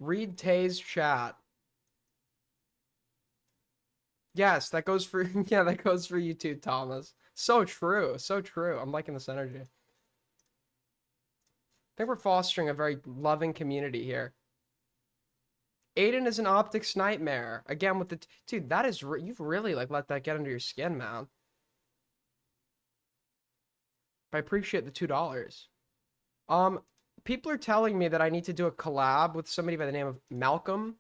Read Tay's chat. Yes, that goes for yeah, that goes for you too, Thomas. So true, so true. I'm liking this energy. I think we're fostering a very loving community here. Aiden is an optics nightmare. Again with the dude, that is you've really like let that get under your skin, man. I appreciate the $2. Um, People are telling me that I need to do a collab with somebody by the name of Malcolm.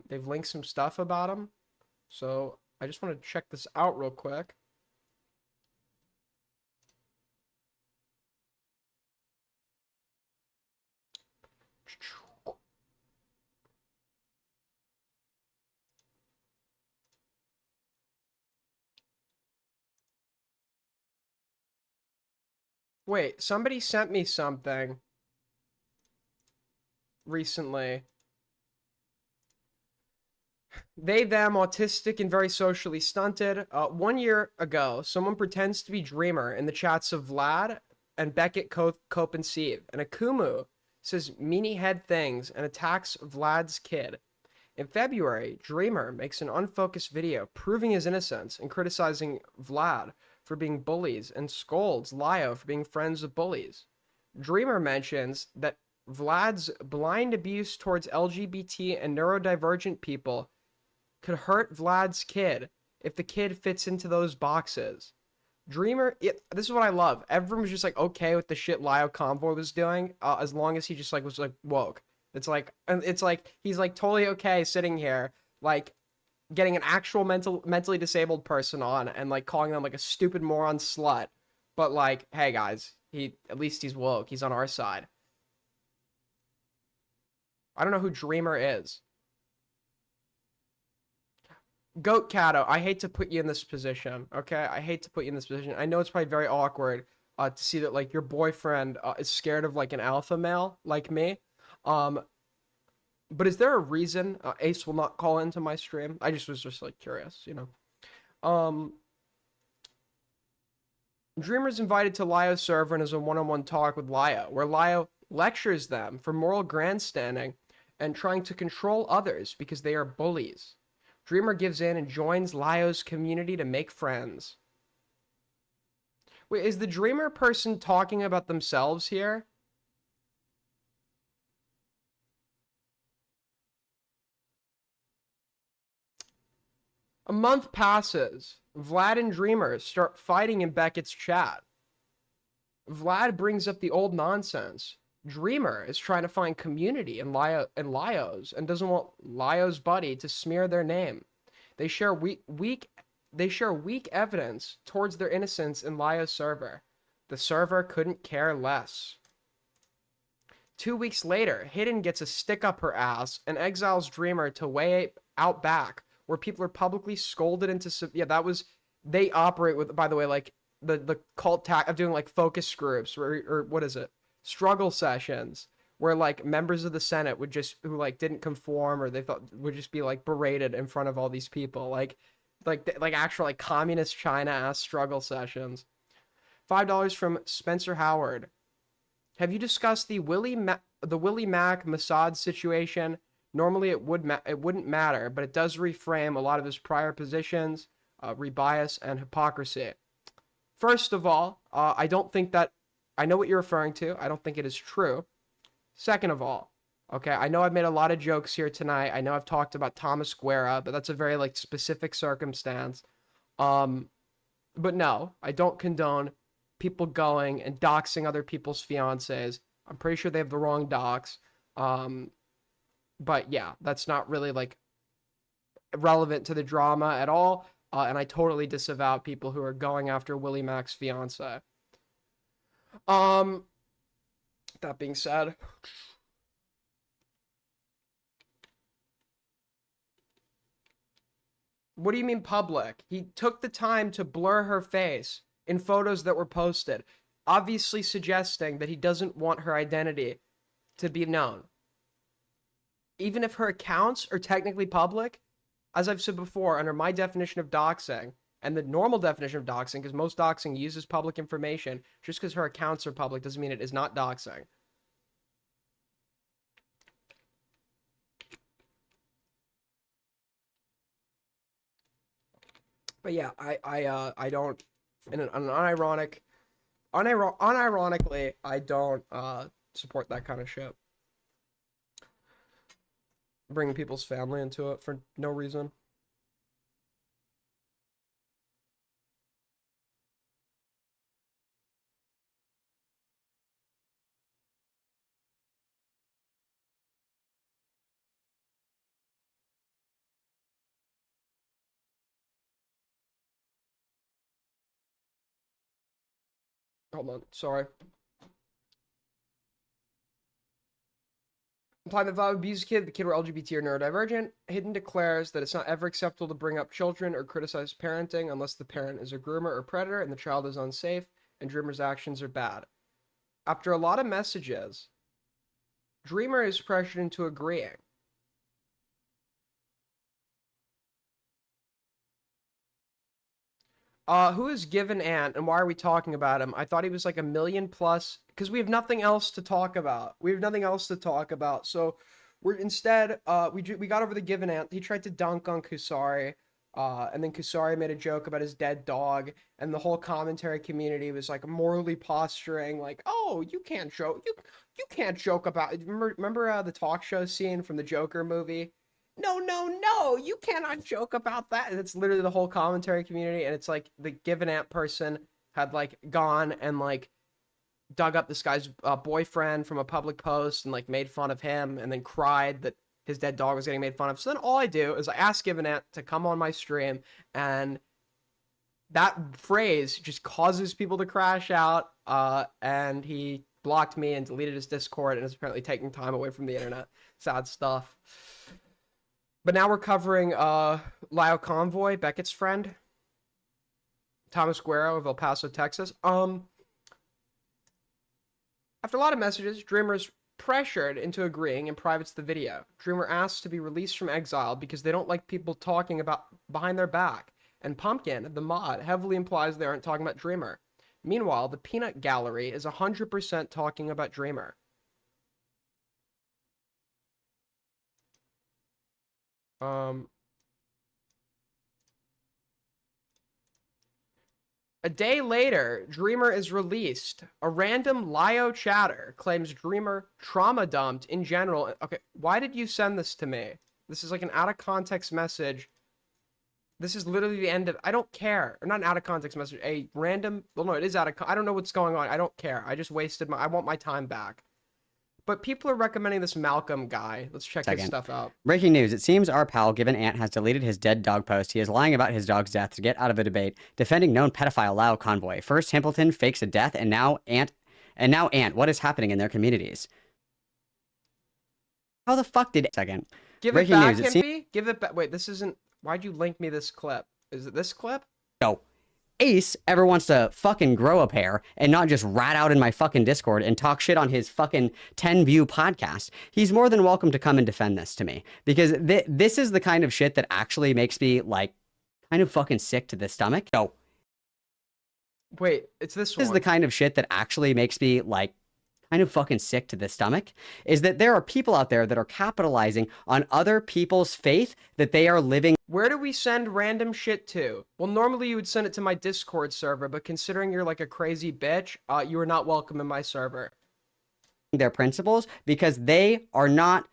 They've linked some stuff about him. So I just want to check this out real quick. Wait, somebody sent me something recently. They, them, autistic and very socially stunted. 1 year ago, someone pretends to be Dreamer in the chats of Vlad and Beckett, Cope, and Steve. And Akumu says meanie head things and attacks Vlad's kid. In February, Dreamer makes an unfocused video proving his innocence and criticizing Vlad for being bullies and scolds Lio for being friends with bullies. Dreamer mentions that Vlad's blind abuse towards LGBT and neurodivergent people could hurt Vlad's kid if the kid fits into those boxes. Dreamer, this is what I love. Everyone was just like okay with the shit Lio Convoy was doing, as long as he just like was like woke. It's like he's like totally okay sitting here like getting an actual mentally disabled person on and like calling them like a stupid moron slut. But like, hey guys, he at least he's woke. He's on our side. I don't know who Dreamer is. Goat Cato, I hate to put you in this position, okay? I hate to put you in this position. I know it's probably very awkward to see that like your boyfriend is scared of like an alpha male like me. Um, but is there a reason Ace will not call into my stream? I just was just like curious, you know. Um, Dreamer's invited to Lio's server and has a one-on-one talk with Lio, where Lio lectures them for moral grandstanding and trying to control others because they are bullies. Dreamer gives in and joins Lio's community to make friends. Wait, is the Dreamer person talking about themselves here? A month passes. Vlad and Dreamer start fighting in Beckett's chat. Vlad brings up the old nonsense. Dreamer is trying to find community in Lio's and doesn't want Lio's buddy to smear their name. They share weak evidence towards their innocence in Lio's server. The server couldn't care less. 2 weeks later, Hidden gets a stick up her ass and exiles Dreamer to way out back, where people are publicly scolded into that was they operate with, by the way, like the cult tack of doing like focus groups or what is it, struggle sessions where like members of the Senate would just who like didn't conform or they thought would just be like berated in front of all these people like actual like communist China ass struggle sessions. $5 from Spencer Howard. Have you discussed the Willie Mac Mossad situation? Normally it wouldn't matter, but it does reframe a lot of his prior positions, rebias and hypocrisy. First of all, I don't think that I know what you're referring to. I don't think it is true. Second of all, okay, I know I've made a lot of jokes here tonight. I know I've talked about Thomas Guerra, but that's a very like specific circumstance. But no, I don't condone people going and doxing other people's fiancés. I'm pretty sure they have the wrong docs. But yeah, that's not really like relevant to the drama at all. And I totally disavow people who are going after Willie Mac's fiance. That being said, what do you mean public? He took the time to blur her face in photos that were posted, obviously suggesting that he doesn't want her identity to be known. Even if her accounts are technically public, as I've said before, under my definition of doxing, and the normal definition of doxing, because most doxing uses public information, just because her accounts are public doesn't mean it is not doxing. But yeah, I don't, in an unironically, I don't support that kind of shit. Bringing people's family into it for no reason. Hold on, sorry. Implying that Bob abused a kid, the kid were LGBT or neurodivergent. Hayden declares that it's not ever acceptable to bring up children or criticize parenting unless the parent is a groomer or predator and the child is unsafe and Dreamer's actions are bad. After a lot of messages, Dreamer is pressured into agreeing. Who is Given Ant and why are we talking about him? I thought he was like a million plus because we have nothing else to talk about. So we're instead we got over the Given Ant. He tried to dunk on Kusari. And then Kusari made a joke about his dead dog, and the whole commentary community was like morally posturing, like, "Oh, you can't joke about." Remember the talk show scene from the Joker movie? No, you cannot joke about that. And it's literally the whole commentary community, and it's like the Given Ant person had like gone and like dug up this guy's boyfriend from a public post and like made fun of him, and then cried that his dead dog was getting made fun of. So then all I do is I ask Given Ant to come on my stream, and that phrase just causes people to crash out. And he blocked me and deleted his Discord and is apparently taking time away from the internet. Sad stuff. But now we're covering Lyle Convoy, Beckett's friend, Thomas Guerrero of El Paso, Texas. After a lot of messages, Dreamer's pressured into agreeing and privates the video. Dreamer asks to be released from exile because they don't like people talking about behind their back. And Pumpkin, the mod, heavily implies they aren't talking about Dreamer. Meanwhile, the Peanut Gallery is 100% talking about Dreamer. A day later, Dreamer is released. A random Lio chatter claims Dreamer trauma dumped in general. Okay, why did you send this to me? This is like an out of context message. This is literally the end of. I don't care. Or not an out of context message. A random. Well, no, it is out of. I don't know what's going on. I don't care. I just wasted my. I want my time back. But people are recommending this Malcolm guy. Let's check his stuff out. Breaking news. It seems our pal Given Ant has deleted his dead dog post. He is lying about his dog's death to get out of a debate, defending known pedophile Lyle Convoy. First, Templeton fakes a death, and now Ant. What is happening in their communities? How the fuck did... Second. Give it back, Himpy. Give it back. Wait, this isn't... Why'd you link me this clip? Is it this clip? No. Ace ever wants to fucking grow a pair and not just rat out in my fucking Discord and talk shit on his fucking 10-view podcast, he's more than welcome to come and defend this to me. Because this is the kind of shit that actually makes me, like, kind of fucking sick to the stomach. No. Wait, it's this one. This is the kind of shit that actually makes me, like, kind of fucking sick to the stomach, is that there are people out there that are capitalizing on other people's faith that they are living. Where do we send random shit to? Well, normally you would send it to my Discord server, but considering you're like a crazy bitch, you are not welcome in my server. Their principles, because they are not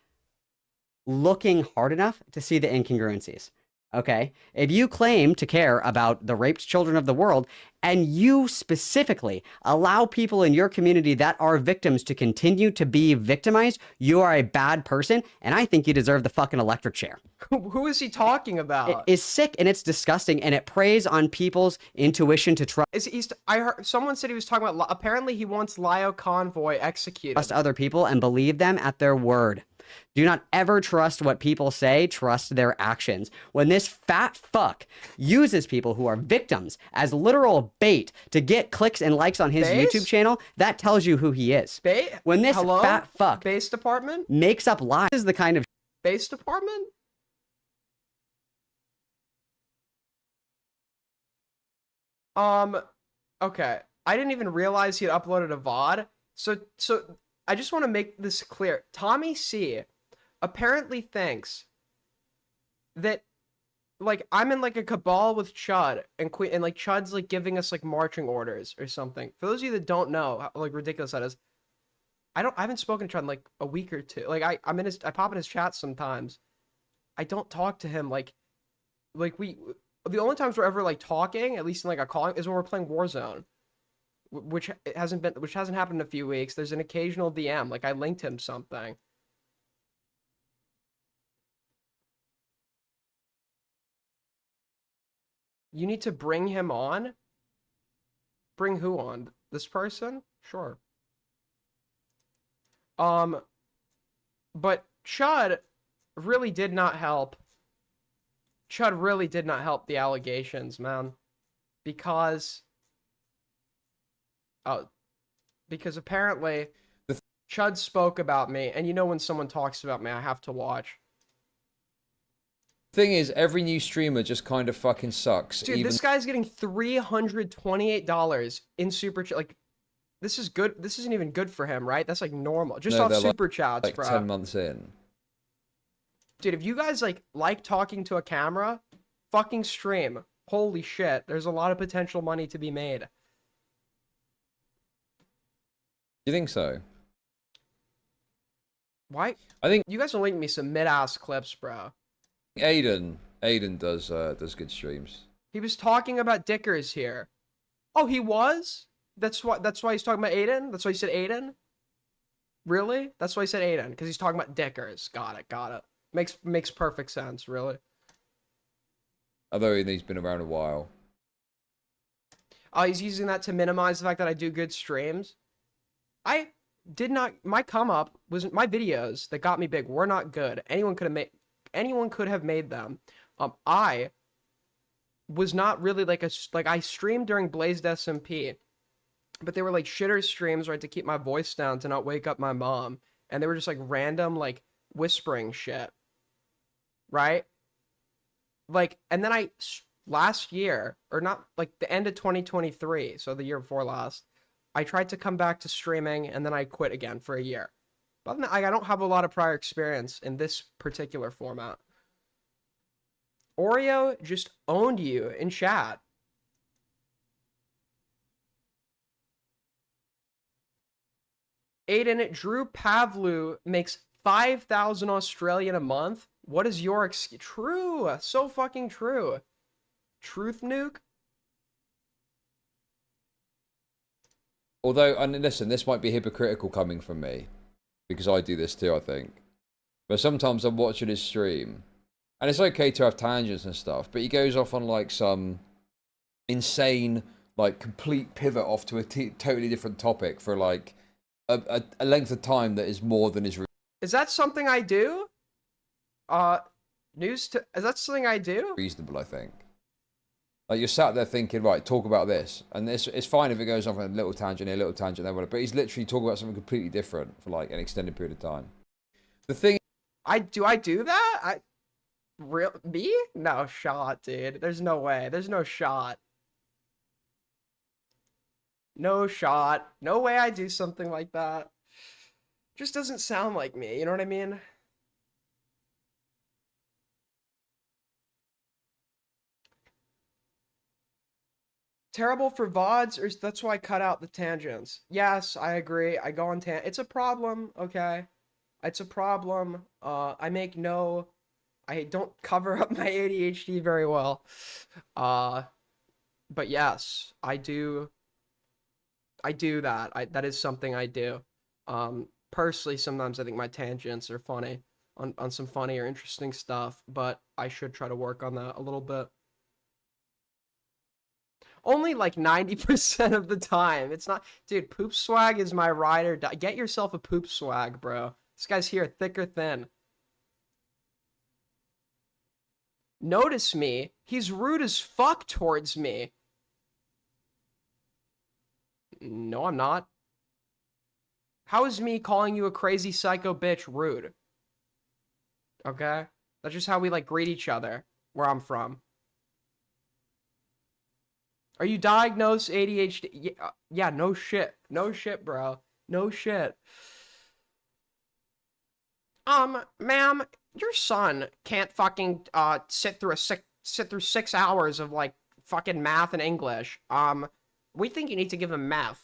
looking hard enough to see the incongruencies. Okay, if you claim to care about the raped children of the world, and you specifically allow people in your community that are victims to continue to be victimized, you are a bad person, and I think you deserve the fucking electric chair. Who is he talking about? It is sick, and it's disgusting, and it preys on people's intuition to trust. I heard someone said he was talking about. Apparently, he wants Lyle Convoy executed. Trust other people and believe them at their word. Do not ever trust what people say, trust their actions. When this fat fuck uses people who are victims as literal bait to get clicks and likes on his YouTube channel, that tells you who he is. When this fat fuck base department makes up lies, this is the kind of base department. Okay. I didn't even realize he had uploaded a VOD. So I just want to make this clear. Tommy C apparently thinks that like I'm in like a cabal with Chud and Queen, and like Chud's like giving us like marching orders or something. For those of you that don't know how like ridiculous that is, I haven't spoken to Chud in like a week or two. Like I pop in his chat sometimes. I don't talk to him like we the only times we're ever like talking, at least in like a call, is when we're playing Warzone, which hasn't happened in a few weeks. There's an occasional DM, like I linked him something. You need to bring him on. Bring who on? This person? Sure. But Chud really did not help. Chud really did not help the allegations, man, because uh, because apparently Chud spoke about me, and you know when someone talks about me, I have to watch. Thing is, every new streamer just kind of fucking sucks. Dude, this guy's getting $328 in super chat. Like, this is good. This isn't even good for him, right? That's like normal, just off super chats, like bro. 10 months in. Dude, if you guys like talking to a camera, fucking stream. Holy shit, there's a lot of potential money to be made. You think so? Why? I think You guys are linking me some mid-ass clips, bro. Aiden does good streams. He was talking about Dickers here. Oh, he was? That's why he's talking about Aiden? That's why he said Aiden? Really? That's why he said Aiden, because he's talking about Dickers. Got it. Makes perfect sense, really. Although he's been around a while. Oh, he's using that to minimize the fact that I do good streams. I did not. My come up was my videos that got me big were not good. Anyone could have made them. I was not really like I streamed during Blazed SMP, but they were like shitter streams where I had to keep my voice down to not wake up my mom, and they were just like random like whispering shit, right? Like, and then last year, or not, like the end of 2023, so the year before last, I tried to come back to streaming, and then I quit again for a year. But I don't have a lot of prior experience in this particular format. Oreo just owned you in chat. Aiden, Drew Pavlu makes 5,000 Australian a month. What is your true? So fucking true. Truth nuke? Although, and listen, this might be hypocritical coming from me, because I do this too, I think. But sometimes I'm watching his stream, and it's okay to have tangents and stuff, but he goes off on like some insane, like complete pivot off to a totally different topic for like a length of time that is more than his. Is that something I do? Is that something I do? Reasonable, I think. Like you're sat there thinking, right, talk about this, and it's fine if it goes off on a little tangent here, a little tangent there, whatever. But he's literally talking about something completely different for like an extended period of time. The thing, I do that? Me? No shot, dude. There's no way. There's no shot. No shot. No way I do something like that. Just doesn't sound like me. You know what I mean? Terrible for VODs, or that's why I cut out the tangents. Yes, I agree. I go on it's a problem, okay? It's a problem. I don't cover up my ADHD very well. But yes, I do that. That is something I do. Personally, sometimes I think my tangents are funny on some funny or interesting stuff, but I should try to work on that a little bit. Only like 90% of the time. It's not, dude, Poop Swag is my ride or die. Get yourself a Poop Swag, bro. This guy's here, thick or thin. Notice me. He's rude as fuck towards me. No, I'm not. How is me calling you a crazy psycho bitch rude? Okay? That's just how we like greet each other where I'm from. Are you diagnosed ADHD? Yeah, no shit. No shit, bro. No shit. Ma'am, your son can't fucking sit through a sit through 6 hours of like fucking math and English. We think you need to give him math.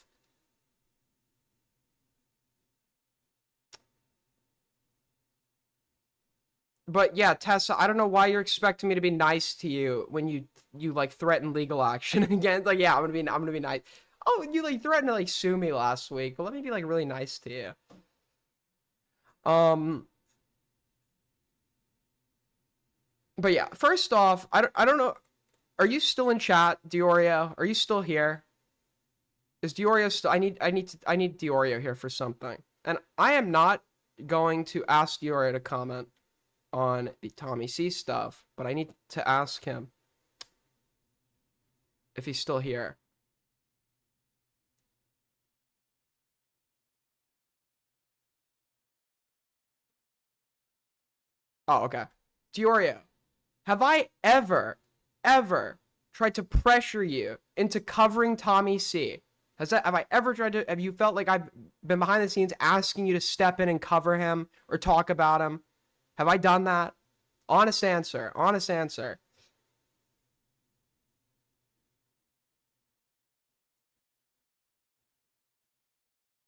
But yeah, Tessa, I don't know why you're expecting me to be nice to you when you like threaten legal action again. Like, yeah, I'm gonna be nice. Oh, you like threatened to like sue me last week, but let me be like really nice to you. But yeah, first off, I don't know. Are you still in chat, Diorio? Are you still here? Is Diorio still? I need Diorio here for something, and I am not going to ask Diorio to comment on the Tommy C stuff, but I need to ask him if he's still here. Oh, okay. Diorio, have I ever tried to pressure you into covering Tommy C? Have I ever tried to, have you felt like I've been behind the scenes asking you to step in and cover him or talk about him? Have I done that? Honest answer. Honest answer.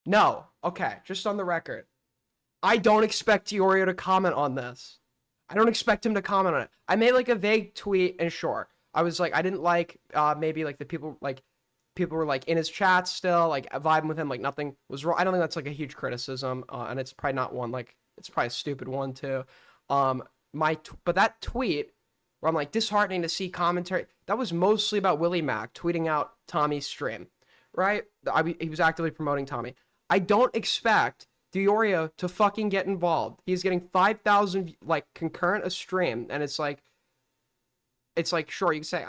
No. Okay, just on the record. I don't expect Diorio to comment on this. I don't expect him to comment on it. I made like a vague tweet, and sure, I was like, I didn't like maybe like the people were like in his chat still, like vibing with him, like nothing was wrong. I don't think that's like a huge criticism, and it's probably not one like it's probably a stupid one too. But that tweet where I'm like disheartening to see commentary, that was mostly about Willie Mack tweeting out Tommy's stream, right? He was actively promoting Tommy. I don't expect Diorio to fucking get involved. He's getting 5,000 like concurrent a stream, and it's like sure, you can say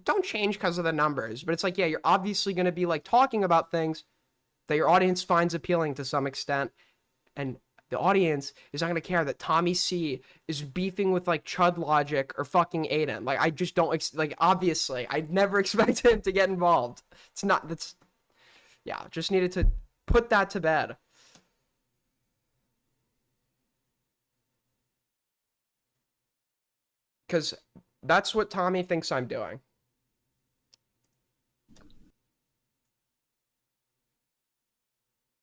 don't change because of the numbers, but it's like, yeah, you're obviously going to be like talking about things that your audience finds appealing to some extent, and the audience is not going to care that Tommy C is beefing with like Chud Logic or fucking Aiden. Like, I just don't like, obviously I'd never expect him to get involved. Yeah, just needed to put that to bed. Because that's what Tommy thinks I'm doing.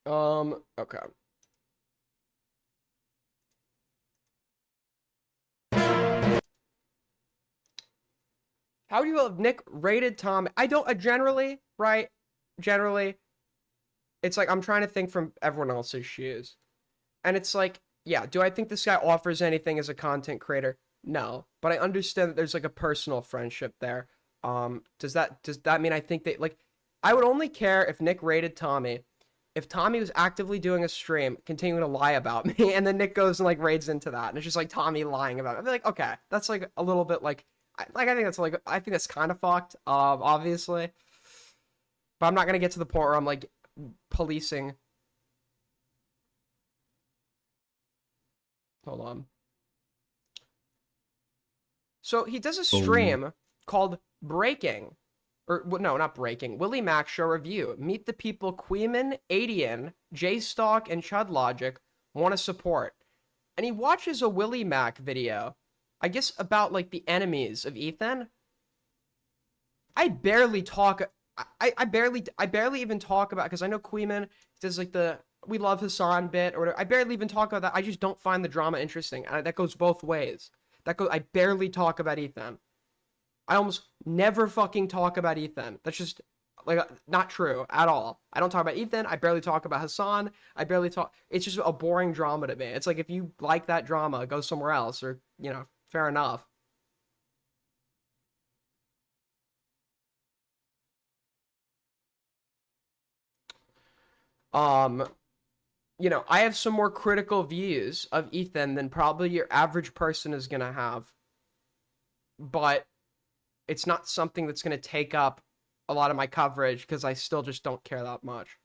Okay. How do you have Nick rated Tommy? I don't, generally, right? Generally, it's like I'm trying to think from everyone else's shoes. And it's like, yeah, do I think this guy offers anything as a content creator? No, but I understand that there's like a personal friendship there. Does that mean I think that, like, I would only care if Nick rated Tommy if Tommy was actively doing a stream continuing to lie about me, and then Nick goes and like raids into that, and it's just like Tommy lying about it. I'd be like, okay, that's like a little bit like I think that's kind of fucked, obviously. But I'm not gonna get to the point where I'm like policing. Hold on. So he does a stream called Breaking, or no, not Breaking. Willie Mack Show Review. Meet the people Queeman, Adian, J-Stock, and Chud Logic want to support. And he watches a Willie Mack video, I guess about like the enemies of Ethan. I barely talk. I barely even talk about, because I know Queeman does like the "we love Hassan" bit or whatever. I barely even talk about that. I just don't find the drama interesting. That goes both ways. I barely talk about Ethan. I almost never fucking talk about Ethan. That's just like not true at all. I don't talk about Ethan. I barely talk about Hassan. I barely talk. It's just a boring drama to me. It's like, if you like that drama, go somewhere else, or, you know, fair enough. You know, I have some more critical views of Ethan than probably your average person is gonna have. But it's not something that's gonna take up a lot of my coverage, because I still just don't care that much.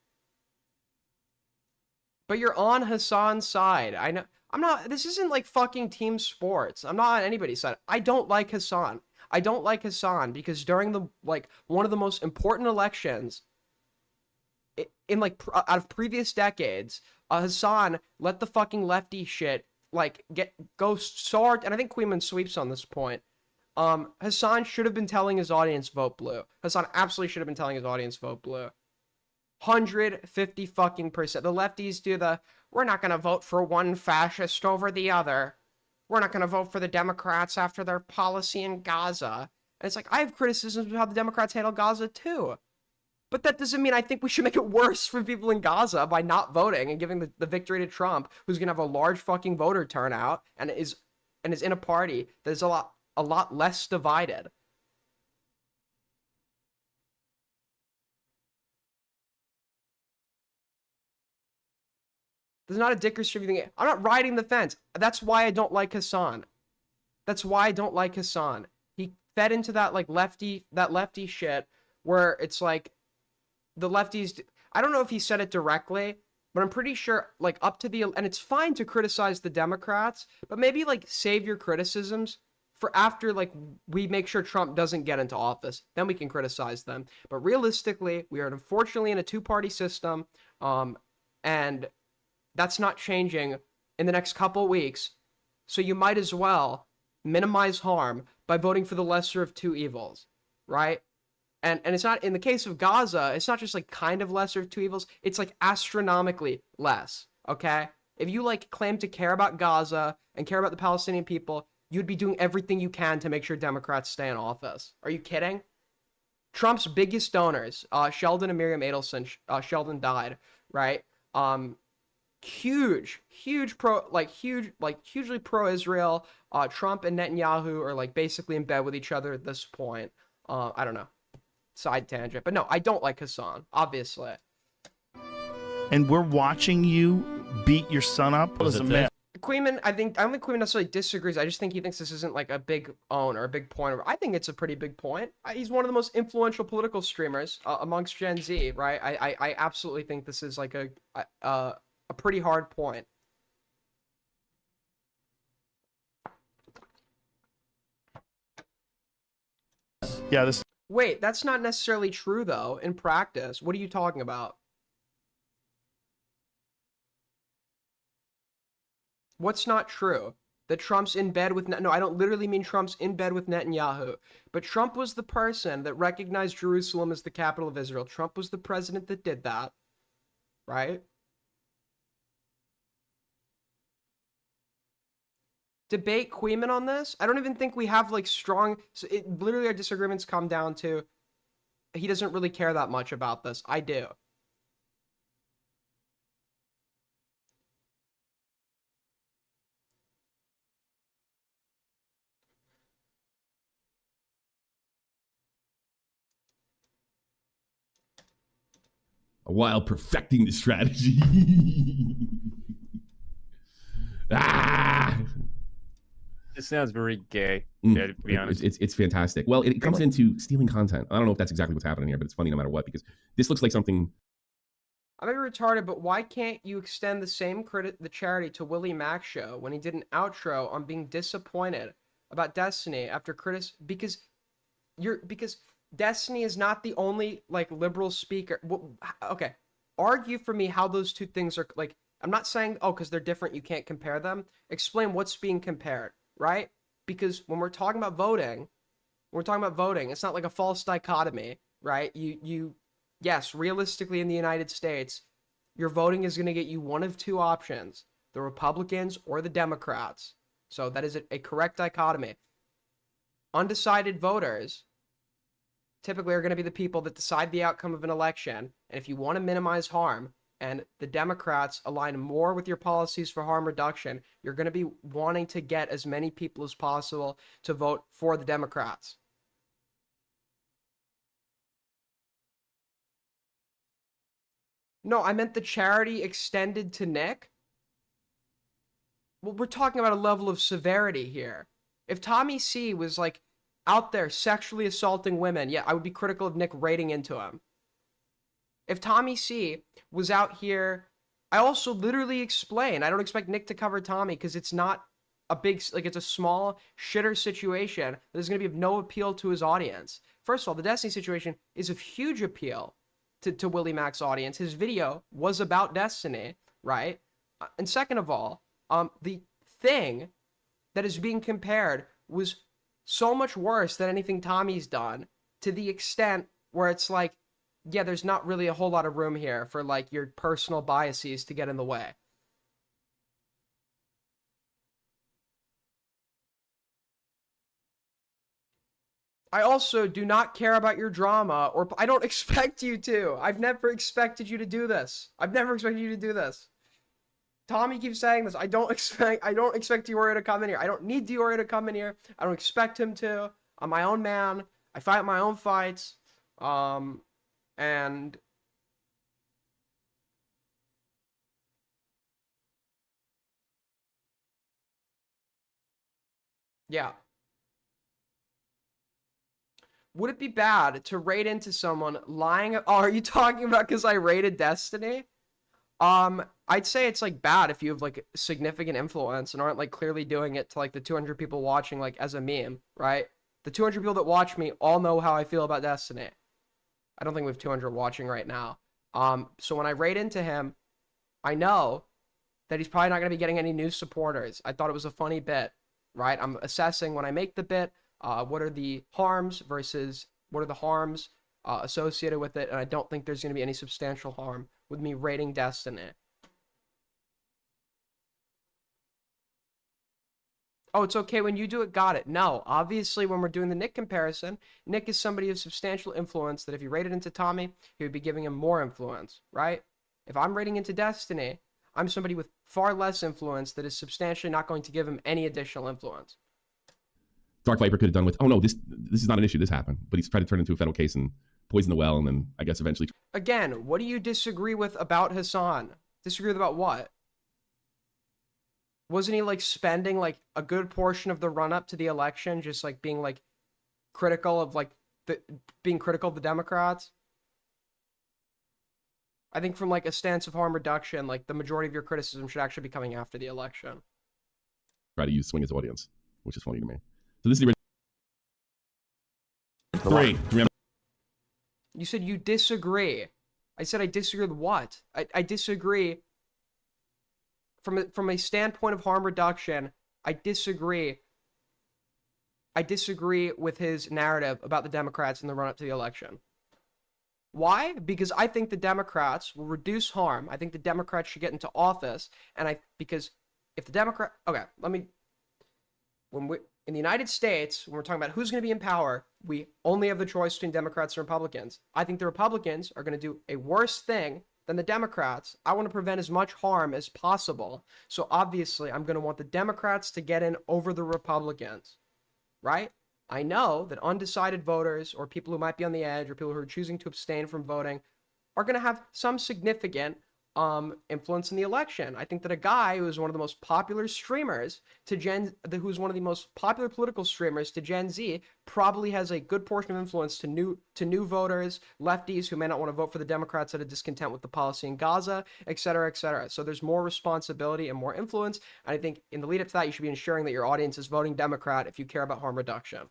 But you're on Hassan's side. I know. I'm not. This isn't like fucking team sports. I'm not on anybody's side. I don't like Hassan. I don't like Hassan because during the, like, one of the most important elections in like out of previous decades, Hassan let the fucking lefty shit like go so hard, and I think Queeman sweeps on this point. Hassan should have been telling his audience vote blue. Hassan absolutely should have been telling his audience vote blue. 150 fucking percent. The lefties do the, we're not going to vote for one fascist over the other. We're not going to vote for the Democrats after their policy in Gaza. And it's like, I have criticisms of how the Democrats handle Gaza too. But that doesn't mean I think we should make it worse for people in Gaza by not voting and giving the victory to Trump, who's going to have a large fucking voter turnout and is in a party that is a lot less divided. There's not a distributing it. I'm not riding the fence. That's why I don't like Hassan. That's why I don't like Hassan. He fed into that like lefty shit where it's like the lefties. I don't know if he said it directly, but I'm pretty sure like up to the, and it's fine to criticize the Democrats, but maybe like save your criticisms for after like we make sure Trump doesn't get into office. Then we can criticize them. But realistically, we are unfortunately in a two-party system, and that's not changing in the next couple weeks. So you might as well minimize harm by voting for the lesser of two evils, right? And it's not, in the case of Gaza, it's not just like kind of lesser of two evils, it's like astronomically less, okay? If you like claim to care about Gaza and care about the Palestinian people, you'd be doing everything you can to make sure Democrats stay in office. Are you kidding? Trump's biggest donors, Sheldon and Miriam Adelson, Sheldon died, right? Hugely pro-Israel. Trump and Netanyahu are like basically in bed with each other at this point. I don't know. Side tangent. But no, I don't like Hassan, obviously. And we're watching you beat your son up as a man. Queeman, I don't think Queeman necessarily disagrees. I just think he thinks this isn't like a big own or a big point. I think it's a pretty big point. He's one of the most influential political streamers amongst Gen Z, right? I absolutely think this is like a pretty hard point. Yeah, this. Wait, that's not necessarily true though in practice. What are you talking about? What's not true? That Trump's in bed with no, I don't literally mean Trump's in bed with Netanyahu, but Trump was the person that recognized Jerusalem as the capital of Israel. Trump was the president that did that, right? Debate Queeman on this. I don't even think we have like strong, literally our disagreements come down to he doesn't really care that much about this. I do. While perfecting the strategy. It sounds very gay. Yeah, to be honest. It's fantastic. Well, it comes into stealing content. I don't know if that's exactly what's happening here, but it's funny no matter what, because this looks like something. I may be retarded, but why can't you extend the same the charity to Willie Mack show when he did an outro on being disappointed about Destiny after because Destiny is not the only like liberal speaker. Okay, argue for me how those two things are like. I'm not saying because they're different you can't compare them. Explain what's being compared, right? Because when we're talking about voting, it's not like a false dichotomy, right? Yes, realistically in the United States, your voting is going to get you one of two options, the Republicans or the Democrats. So that is a correct dichotomy. Undecided voters typically are going to be the people that decide the outcome of an election. And if you want to minimize harm and the Democrats align more with your policies for harm reduction, you're going to be wanting to get as many people as possible to vote for the Democrats. No, I meant the charity extended to Nick. Well, we're talking about a level of severity here. If Tommy C was like out there sexually assaulting women, yeah, I would be critical of Nick raiding into him. If Tommy C was out here, I also literally explain, I don't expect Nick to cover Tommy because it's not a big, like it's a small shitter situation that is going to be of no appeal to his audience. First of all, the Destiny situation is of huge appeal to Willie Mack's audience. His video was about Destiny, right? And second of all, the thing that is being compared was so much worse than anything Tommy's done, to the extent where it's like, yeah, there's not really a whole lot of room here for like your personal biases to get in the way. I also do not care about your drama, or I don't expect you to. I've never expected you to do this. I've never expected you to do this. Tommy keeps saying this. I don't expect Diorio to come in here. I don't need Diorio to come in here. I don't expect him to. I'm my own man. I fight my own fights. And yeah. Would it be bad to raid into someone lying? Oh, are you talking about because I raided Destiny? I'd say it's like bad if you have like significant influence and aren't like clearly doing it to like the 200 people watching like as a meme, right? The 200 people that watch me all know how I feel about Destiny. I don't think we have 200 watching right now. So when I raid into him, I know that he's probably not going to be getting any new supporters. I thought it was a funny bit, right? I'm assessing when I make the bit, what are the harms versus what are the harms associated with it, and I don't think there's going to be any substantial harm with me raiding Destiny. Oh, it's okay when you do it, got it. No, obviously when we're doing the Nick comparison, Nick is somebody of substantial influence that if you raided into Tommy, he would be giving him more influence, right? If I'm raiding into Destiny, I'm somebody with far less influence that is substantially not going to give him any additional influence. Dark Viper could have done with, oh no, this is not an issue, this happened. But he's tried to turn it into a federal case and poison the well, and then I guess eventually... Again, what do you disagree with about Hassan? Disagree with about what? Wasn't he like spending like a good portion of the run-up to the election just like being like critical of like being critical of the Democrats? I think from like a stance of harm reduction, like the majority of your criticism should actually be coming after the election. Try to use swing as audience, which is funny to me. So this is the original. Three. You said you disagree. I said I disagree with what? I disagree from a standpoint of harm reduction. I disagree with his narrative about the Democrats in the run-up to the election. Why? Because I think the Democrats will reduce harm. I think the Democrats should get into office, and because if the Democrat, okay, in the United States, when we're talking about who's going to be in power, we only have the choice between Democrats and Republicans. I think the Republicans are going to do a worse thing than the Democrats. I want to prevent as much harm as possible. So obviously, I'm going to want the Democrats to get in over the Republicans, right? I know that undecided voters or people who might be on the edge or people who are choosing to abstain from voting are going to have some significant influence in the election. I think that a guy who is one of the most popular streamers to who's one of the most popular political streamers to Gen Z probably has a good portion of influence to new voters, lefties who may not want to vote for the Democrats out of discontent with the policy in Gaza, et cetera, et cetera. So there's more responsibility and more influence. And I think in the lead up to that, you should be ensuring that your audience is voting Democrat if you care about harm reduction.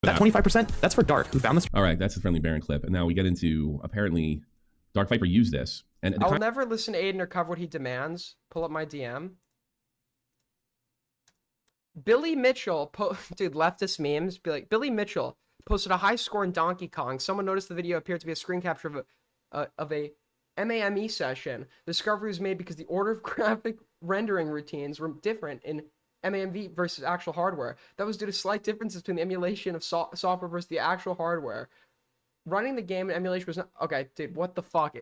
That 25%, that's for Dark, who found this. All right, that's a friendly Baron clip. And now we get into, apparently, Dark Viper used this. And I'll never listen to Aiden or cover what he demands. Pull up my DM. Billy Mitchell, dude, leftist memes, be like, Billy Mitchell posted a high score in Donkey Kong. Someone noticed the video appeared to be a screen capture of a MAME session. The discovery was made because the order of graphic rendering routines were different in MAMV versus actual hardware. That was due to slight differences between the emulation of software versus the actual hardware. Running the game in emulation was not... Okay, dude, what the fuck?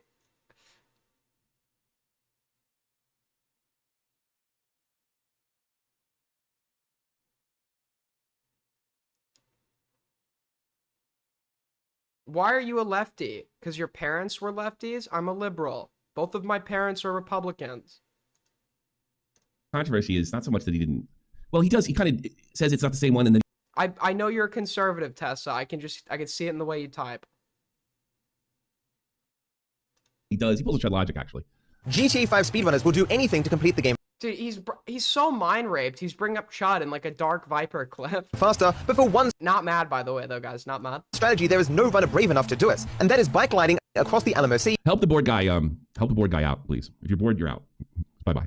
Why are you a lefty? Because your parents were lefties? I'm a liberal. Both of my parents are Republicans. Controversy is not so much that he didn't... Well, he does. He kind of says it's not the same one, and then... I know you're a conservative, Tessa. I can see it in the way you type. He does. He pulls a tread logic, actually. GTA 5 speedrunners will do anything to complete the game Dude, he's so mind raped. He's bringing up Chud in like a Dark Viper clip. faster, but for one Not mad, by the way, though, guys. Not mad. strategy, there is no runner brave enough to do it, and that is bike gliding across the Alamo Sea Help the board guy out, please. If you're bored, you're out. Bye-bye.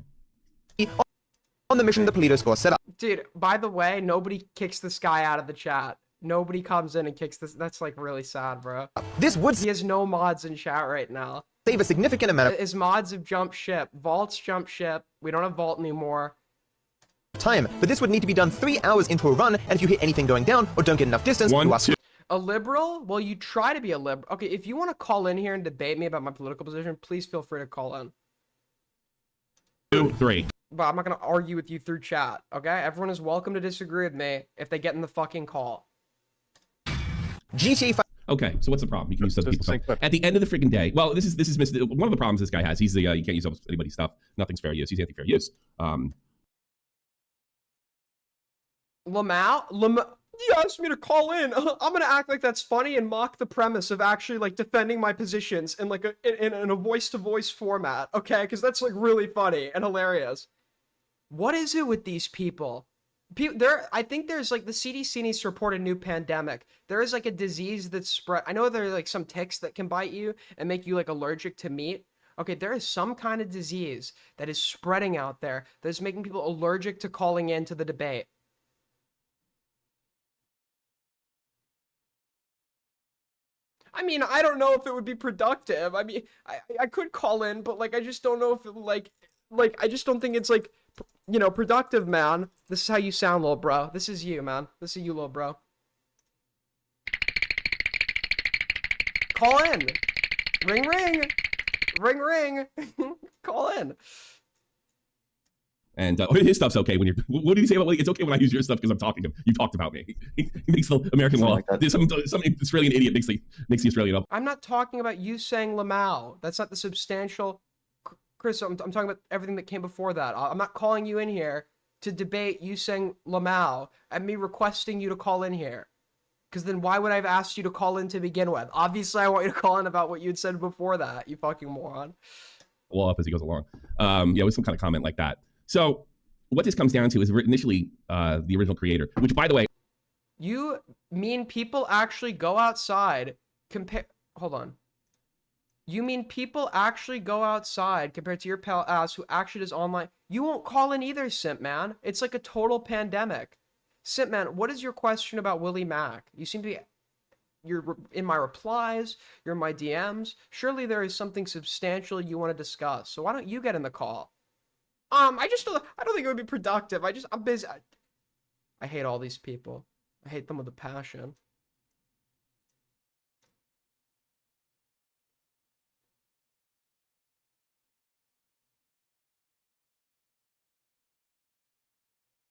on on the mission the Polito score set up. Dude, by the way, nobody kicks this guy out of the chat. Nobody comes in and kicks this. That's like really sad, bro. This would He has no mods in chat right now. save a significant amount of His mods have jumped ship. Vault's jumped ship. We don't have Vault anymore. time, but this would need to be done 3 hours into a run, and if you hit anything going down or don't get enough distance, One, you are two. A liberal? Well, you try to be a liberal. Okay, if you want to call in here and debate me about my political position, please feel free to call in. 2, 3. But I'm not going to argue with you through chat, okay? Everyone is welcome to disagree with me if they get in the fucking call. GTA 5 Okay, so what's the problem? You can use other Just people's sync stuff. up. At the end of the freaking day, well, this is one of the problems this guy has. He's the you can't use anybody's stuff. Nothing's fair use. He's anti-fair use. Lamau, you asked me to call in. I'm gonna act like that's funny and mock the premise of actually like defending my positions in like in a voice-to-voice format, okay? Because that's like really funny and hilarious. What is it with these people? I think there's like the CDC needs to report a new pandemic. There is like a disease that's spread. I know there are like some ticks that can bite you and make you like allergic to meat. Okay, there is some kind of disease that is spreading out there that is making people allergic to calling into the debate. I mean, I don't know if it would be productive. I mean, I could call in, but like I just don't know if it like I just don't think it's like, you know, productive, man. This is how you sound, little bro. This is you, man. This is you, little bro. Call in. Ring ring. Ring ring. Call in. And his stuff's okay when you're. What did he say about? It's okay when I use your stuff because I'm talking. You talked about me. He makes the American law. Something like that. Some Australian idiot makes the Australian up. I'm not talking about you saying Lamau. That's not the substantial. Chris, I'm talking about everything that came before that. I'm not calling you in here to debate you saying Lamau and me requesting you to call in here. Because then why would I have asked you to call in to begin with? Obviously, I want you to call in about what you had said before that, you fucking moron. Well, up as he goes along. Yeah, with some kind of comment like that. So what this comes down to is initially the original creator, which, by the way, You mean people actually go outside Hold on. You mean people actually go outside compared to your pal ass who actually does online? You won't call in either, Simp Man. It's like a total pandemic. Simp Man, what is your question about Willie Mack? You seem to be... You're in my replies, you're in my DMs. Surely there is something substantial you want to discuss. So why don't you get in the call? I don't think it would be productive. I'm busy. I hate all these people. I hate them with a passion.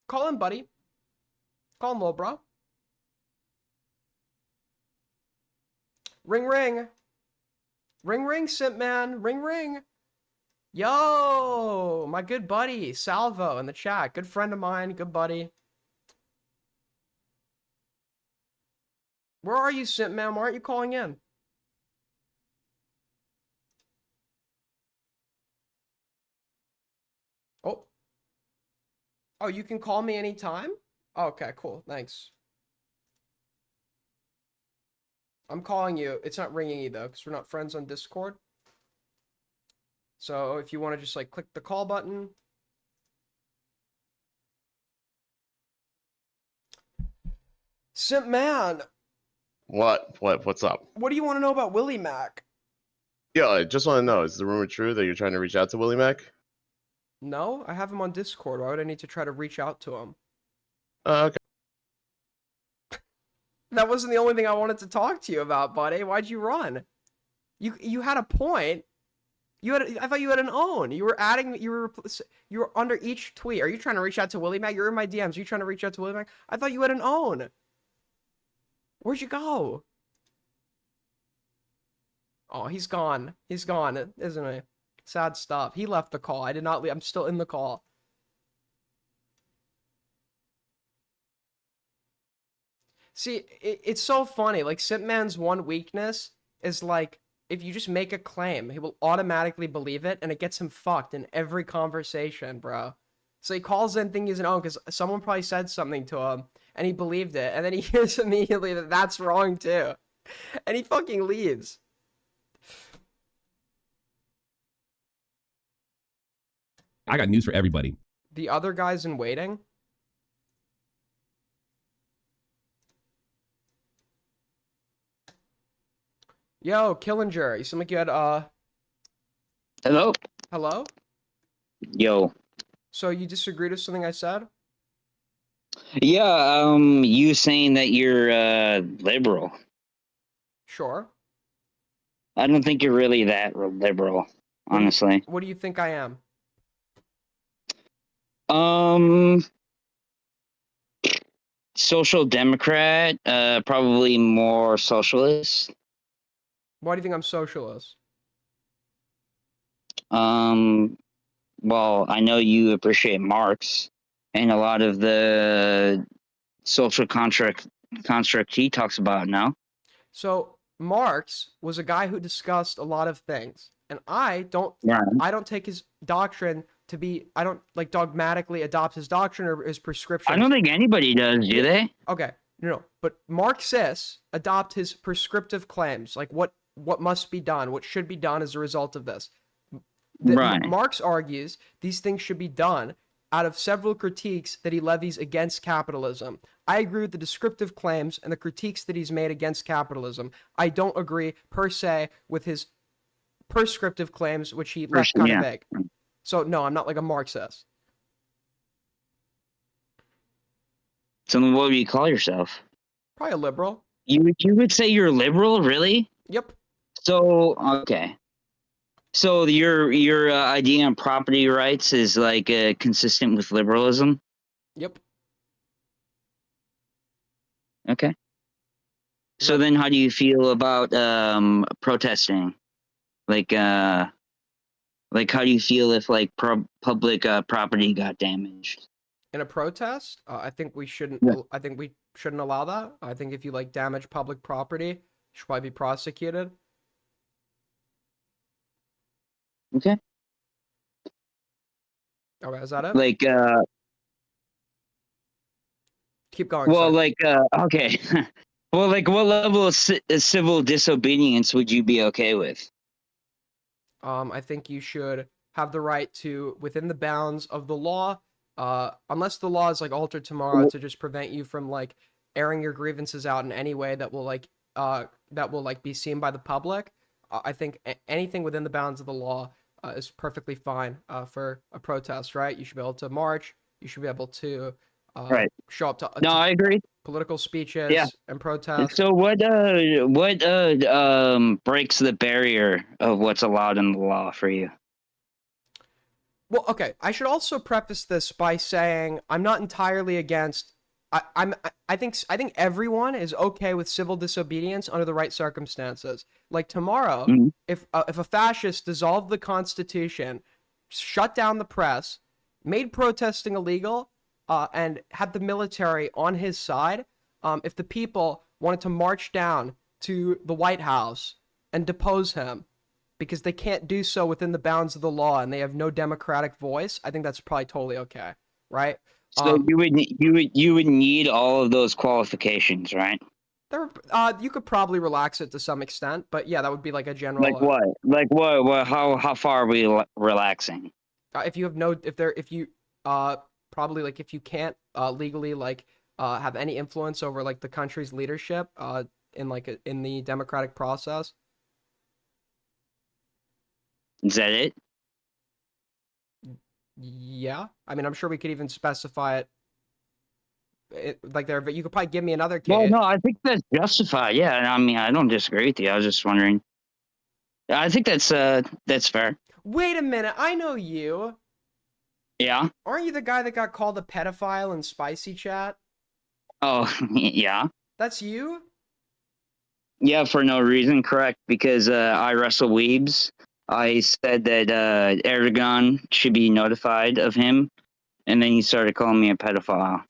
Call him, buddy. Call him, little bro. Ring, ring. Ring, ring, Simp Man. Ring, ring. Yo, my good buddy, Salvo in the chat. Good friend of mine, good buddy. Where are you, Simp Man? Why aren't you calling in? Oh. Oh, you can call me anytime? Okay, cool. Thanks. I'm calling you. It's not ringing you, though, because we're not friends on Discord. So if you want to just like click the call button. Simp Man, What's up? what do you want to know about Willie Mack? Yeah, I just want to know, is the rumor true that you're trying to reach out to Willie Mack? No, I have him on Discord. Why would I need to try to reach out to him? Okay. That wasn't the only thing I wanted to talk to you about, buddy. Why'd you run? You had a point. I thought you had an own. You were adding. You were under each tweet. Are you trying to reach out to Willie Mack? You're in my DMs. Are you trying to reach out to Willie Mack? I thought you had an own. Where'd you go? Oh, he's gone. He's gone, isn't he? Sad stuff. He left the call. I did not leave. I'm still in the call. See, it's so funny. Like, Simp Man's one weakness is like, if you just make a claim, he will automatically believe it, and it gets him fucked in every conversation, bro. So he calls in thinking he's an own because someone probably said something to him, and he believed it, and then he hears immediately that that's wrong too, and he fucking leaves. I got news for everybody. The other guys in waiting? Yo, Killinger, you seem like you had, Hello? hello? Yo. So you disagreed with something I said? Yeah, you saying that you're liberal. Sure. I don't think you're really that liberal, honestly. What do you think I am? Social democrat, probably more socialist. Why do you think I'm socialist? Well, I know you appreciate Marx and a lot of the social construct he talks about now. So Marx was a guy who discussed a lot of things, and I don't take his doctrine to be, I don't like dogmatically adopt his doctrine or his prescriptions. I don't think anybody does, do they? Okay, no, but Marxists adopt his prescriptive claims, like what must be done, what should be done as a result of this. Right. Marx argues these things should be done out of several critiques that he levies against capitalism. I agree with the descriptive claims and the critiques that he's made against capitalism. I don't agree, per se, with his prescriptive claims, which he left kind of vague. So, no, I'm not like a Marxist. So then what would you call yourself? Probably a liberal. You would say you're liberal, really? Yep. So, okay. So your idea on property rights is like consistent with liberalism? Yep. Okay. So then how do you feel about protesting? Like how do you feel if like public property got damaged? In a protest, I think we shouldn't. Yeah. I think we shouldn't allow that. I think if you like damage public property, you should probably be prosecuted. Okay. Okay, is that it? Like Keep going. well, sir. like okay. Well, like what level of civil disobedience would you be okay with? I think you should have the right to, within the bounds of the law, unless the law is like altered tomorrow to just prevent you from like airing your grievances out in any way that will be seen by the public. I think anything within the bounds of the law is perfectly fine for a protest, right? You should be able to march. You should be able to Right. show up to, No, I agree. political speeches Yeah. and protests. So what breaks the barrier of what's allowed in the law for you? Well, okay. I should also preface this by saying I'm not entirely against. I think everyone is okay with civil disobedience under the right circumstances. Like tomorrow, Mhm. if a fascist dissolved the Constitution, shut down the press, made protesting illegal, and had the military on his side, if the people wanted to march down to the White House and depose him because they can't do so within the bounds of the law and they have no democratic voice, I think that's probably totally okay, right? So you would need all of those qualifications, right? You could probably relax it to some extent, but yeah, that would be like a general. Like what? Like what? How far are we relaxing? If you probably like if you can't legally like have any influence over like the country's leadership in the democratic process. Is that it? Yeah, I mean, I'm sure we could even specify it like there, but you could probably give me another case. Well, no, I think that's justified. Yeah, I mean, I don't disagree with you. I was just wondering. I think that's fair. Wait a minute, I know you. Yeah. Aren't you the guy that got called a pedophile in Spicy Chat? Oh, yeah. That's you? Yeah, for no reason, correct? Because I wrestle weebs. I said that Erdogan should be notified of him, and then he started calling me a pedophile.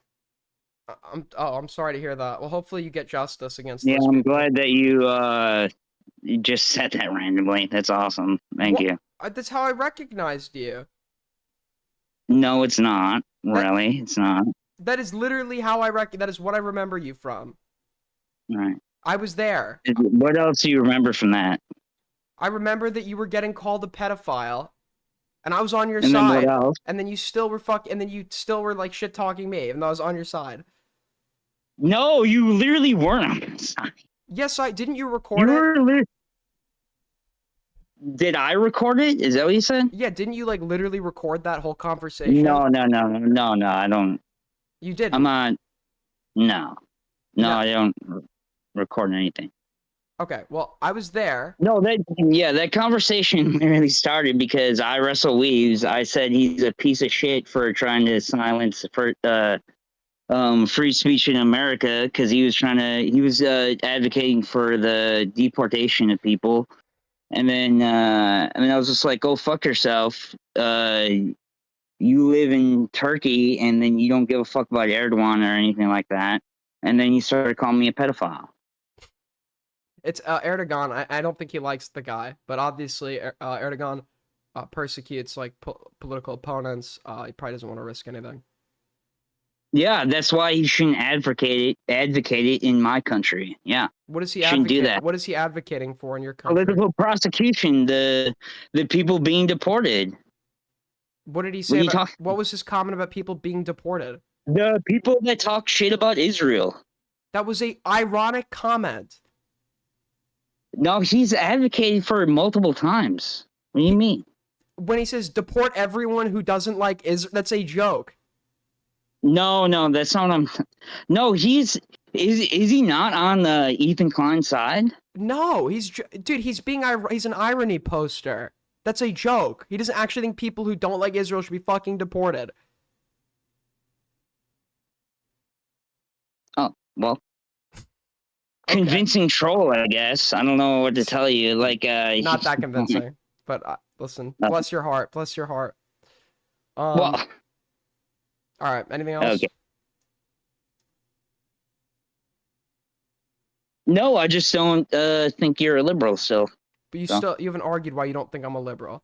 I'm sorry to hear that. Well, hopefully you get justice against. Yeah, those I'm people. glad that you just said that randomly. That's awesome. Thank you. That's how I recognized you. No, it's not. Really, it's not. That is literally how that is what I remember you from. All right. I was there. What else do you remember from that? I remember that you were getting called a pedophile. and I was on your And then what side, else? and then you still were and then you still were like shit talking me, even though I was on your side. No, you literally weren't on my side. Yes, didn't you record You it? were Did I record it? Is that what you said? Yeah, didn't you like literally record that whole conversation? No, I don't. You didn't. I'm not. No, No. I don't record anything. Okay, well, I was there. No, that conversation literally started because I wrestle Weaves. I said he's a piece of shit for trying to silence free speech in America because he was advocating for the deportation of people. And then I was just like, go fuck yourself. You live in Turkey and then you don't give a fuck about Erdogan or anything like that. And then you started calling me a pedophile. It's Erdogan. I don't think he likes the guy, but obviously Erdogan persecutes like political opponents. He probably doesn't want to risk anything. Yeah, that's why he shouldn't advocate it in my country. Yeah. What is he Shouldn't do advocating? that. What is he advocating for in your country? Political prosecution, the people being deported. What did he say? What are you What was his comment about people being deported? The people that talk shit about Israel. That was a ironic comment. No, he's advocated for it multiple times. What do you mean? When he says deport everyone who doesn't like Israel, that's a joke. No, that's not what I'm. No, is he not on the Ethan Klein side? No, dude. He's an irony poster. That's a joke. He doesn't actually think people who don't like Israel should be fucking deported. Oh, well. Okay. Convincing troll, I guess. I don't know what to tell you. Like, not that convincing. But listen, bless your heart. Bless your heart. Well. All right. Anything else? Okay. No, I just don't think you're a liberal. So. But you haven't argued why you don't think I'm a liberal.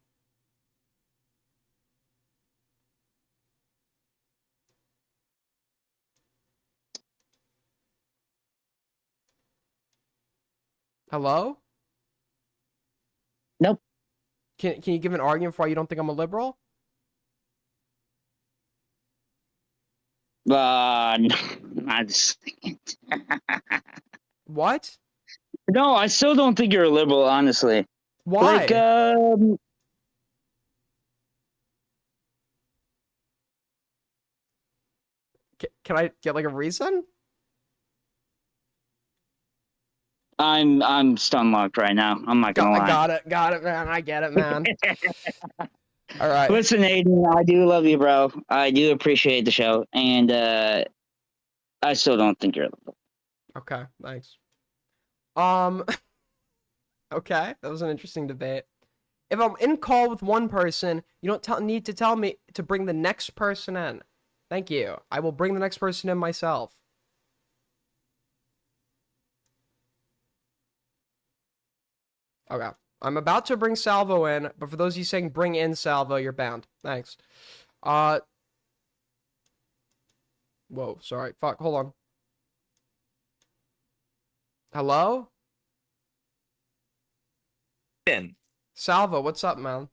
Hello? Nope. Can you give an argument for why you don't think I'm a liberal? No, I just What? No, I still don't think you're a liberal, honestly. Why? Like, can I get like a reason? I'm stun locked right now. I'm not gonna lie. Got it, man. I get it, man. All right. Listen, Aiden, I do love you, bro. I do appreciate the show, and I still don't think you're a liberal. Okay, thanks. Okay, that was an interesting debate. If I'm in call with one person, you don't need to tell me to bring the next person in. Thank you. I will bring the next person in myself. Okay. I'm about to bring Salvo in, but for those of you saying bring in Salvo, you're banned. Thanks. Whoa, sorry. Fuck, hold on. Hello? Salvo, what's up, man?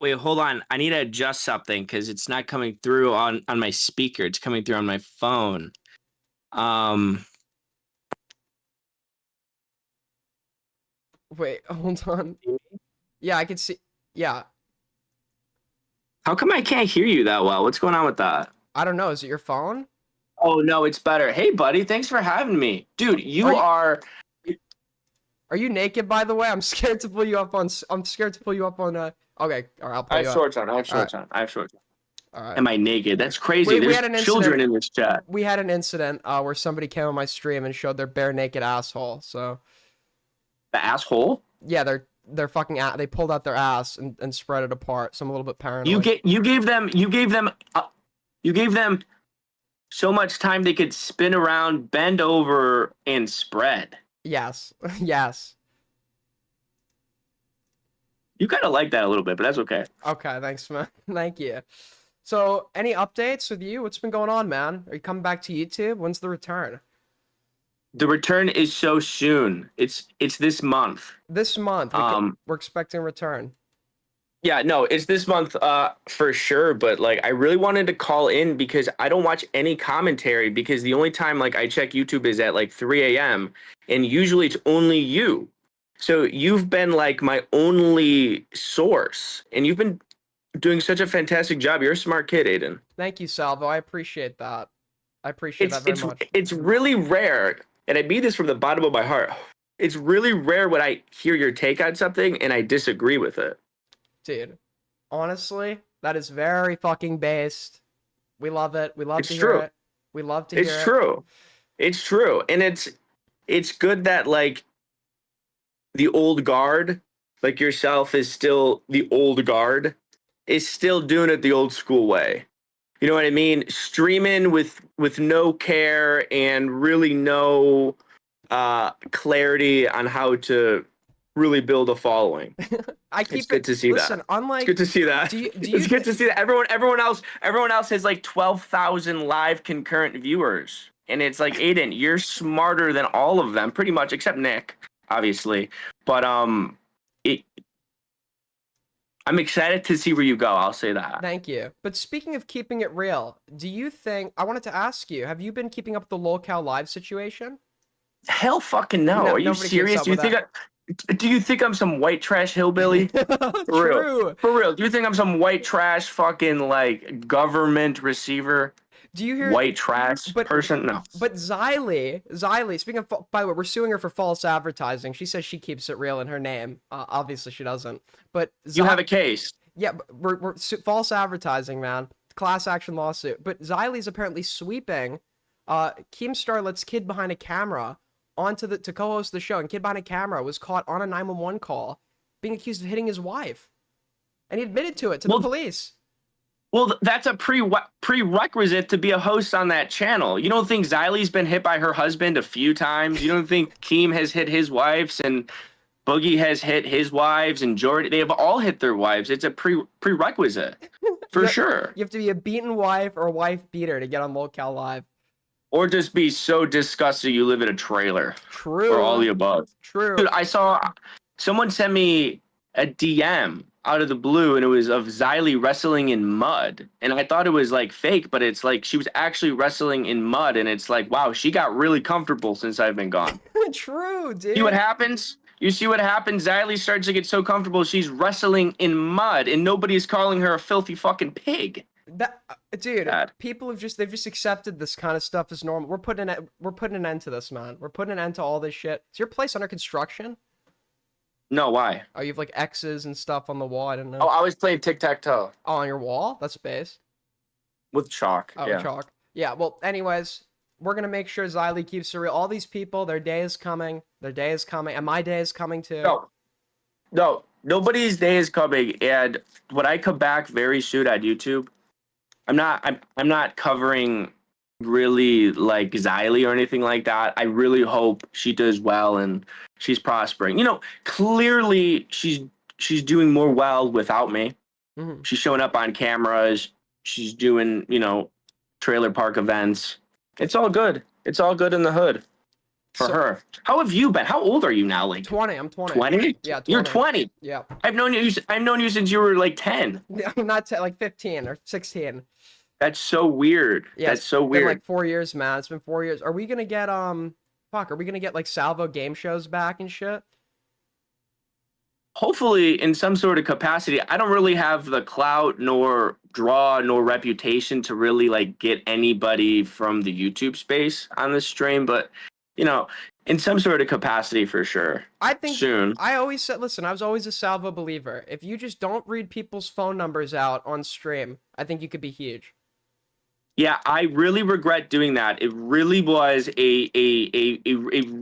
Wait, hold on. I need to adjust something because it's not coming through on my speaker. It's coming through on my phone. Wait, hold on. Yeah, I can see. Yeah. How come I can't hear you that well? What's going on with that? I don't know. Is it your phone? Oh, no, it's better. Hey, buddy, thanks for having me. Dude, you are... Are you naked, by the way? I'm scared to pull you up on... Okay, all right, I'll pull you up. I have shorts on. I have shorts on. All right. Am I naked? That's crazy. We had an There's children incident- in this chat. We had an incident where somebody came on my stream and showed their bare naked asshole, so... The asshole? Yeah, they're fucking... They pulled out their ass and spread it apart, so I'm a little bit paranoid. You gave them so much time they could spin around, bend over, and spread. Yes. Yes. You kind of like that a little bit, but that's okay. Okay, thanks, man. Thank you. So, any updates with you? What's been going on, man? Are you coming back to YouTube? When's the return? The return is so soon. It's this month. This month. We're expecting a return. Yeah, no, it's this month for sure, but like I really wanted to call in because I don't watch any commentary because the only time like I check YouTube is at like 3 a.m. and usually it's only you. So you've been like my only source and you've been doing such a fantastic job. You're a smart kid, Aiden. Thank you, Salvo. I appreciate that. I appreciate that very much. It's really rare, and I mean this from the bottom of my heart. It's really rare when I hear your take on something and I disagree with it. Dude, honestly, that is very fucking based. We love it. We love It's to true. hear it. We love to hear it. It's true. It's true. And it's good that like the old guard, like yourself, is still the old guard, is still doing it the old school way. You know what I mean? Streaming with no care and really no clarity on how to really build a following. It's good to see listen, that. Unlike, It's good to see that. do you It's good to see that. Everyone else has like 12,000 live concurrent viewers. And it's like, Aiden, you're smarter than all of them, pretty much, except Nick, obviously. But I'm excited to see where you go. I'll say that. Thank you. But speaking of keeping it real, do you think, I wanted to ask you, have you been keeping up with the LolCal Live situation? Hell fucking no. No, Are you nobody keeps serious? up Do you with think do you think I'm some white trash hillbilly? For True. real. For real. Do you think I'm some white trash fucking like government receiver? Do you hear White trash person? No. But Xylee, speaking of, by the way, we're suing her for false advertising. She says she keeps it real in her name. Obviously she doesn't. But You have a case. Yeah, but we're false advertising, man. Class action lawsuit. But Xylee's apparently sweeping Keemstar Let's Kid Behind a Camera onto to co-host the show, and Kid Behind a Camera was caught on a 911 call being accused of hitting his wife. And he admitted to it to the police. Well, that's a prerequisite to be a host on that channel. You don't think Xylee's been hit by her husband a few times? You don't think Keem has hit his wives and Boogie has hit his wives and Jordy? They have all hit their wives. It's a prerequisite for sure. You have to be a beaten wife or a wife beater to get on LolCal Live. Or just be so disgusted you live in a trailer. True. Or all the above. True. Dude, I saw someone send me a DM out of the blue, and it was of Xylee wrestling in mud. And I thought it was like fake, but it's like she was actually wrestling in mud, and it's like, wow, she got really comfortable since I've been gone. True, dude. See what happens? You see what happens? Xylee starts to get so comfortable, she's wrestling in mud, and nobody's calling her a filthy fucking pig. That dude, people have they've just accepted this kind of stuff as normal. We're putting an end to this, man. We're putting an end to all this shit. Is your place under construction? No, why? Oh, you have like X's and stuff on the wall. I didn't know. Oh, I was playing tic-tac-toe. Oh, on your wall? That's space. With chalk. Oh, yeah. chalk. Yeah, well, anyways, we're gonna make sure Xylee keeps it real. All these people, their day is coming. Their day is coming. And my day is coming too. No, nobody's day is coming. And when I come back very soon on YouTube, I'm not covering really like Xylee or anything like that. I really hope she does well and she's prospering. You know, clearly she's doing more well without me. Mm-hmm. She's showing up on cameras. She's doing, you know, trailer park events. It's all good. It's all good in the hood for her. How have you been? How old are you now? Like 20. I'm 20. 20? Yeah, 20. You're 20. Yeah. I've known you since you were like 10. I'm not like 15 or 16. That's so weird. Yeah, That's so Been weird. like 4 years, man. It's been 4 years. Are we gonna get are we gonna get like Salvo game shows back and shit? Hopefully in some sort of capacity. I don't really have the clout nor draw nor reputation to really like get anybody from the YouTube space on this stream, but you know, in some sort of capacity for sure. I think soon. I always said, listen, I was always a Salvo believer. If you just don't read people's phone numbers out on stream, I think you could be huge. Yeah, I really regret doing that. It really was a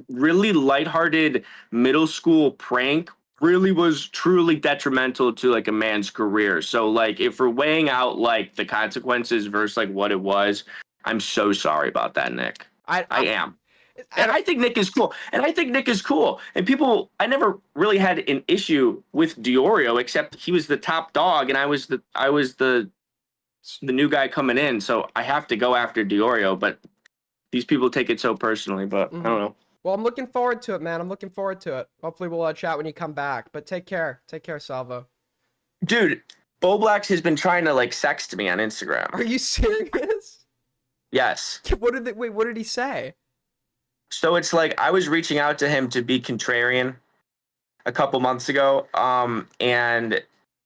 really lighthearted middle school prank. Really was truly detrimental to like a man's career. So like if we're weighing out like the consequences versus like what it was, I'm so sorry about that, Nick. I am. And I think Nick is cool. And people, I never really had an issue with Diorio, except he was the top dog and I was the new guy coming in. So I have to go after Diorio, but these people take it so personally, but I don't know. Well, I'm looking forward to it, man. I'm looking forward to it. Hopefully we'll chat when you come back, but take care. Take care, Salvo. Dude, Boblax has been trying to like sext me on Instagram. Are you serious? Yes. What did he say? So it's like I was reaching out to him to be contrarian a couple months ago, and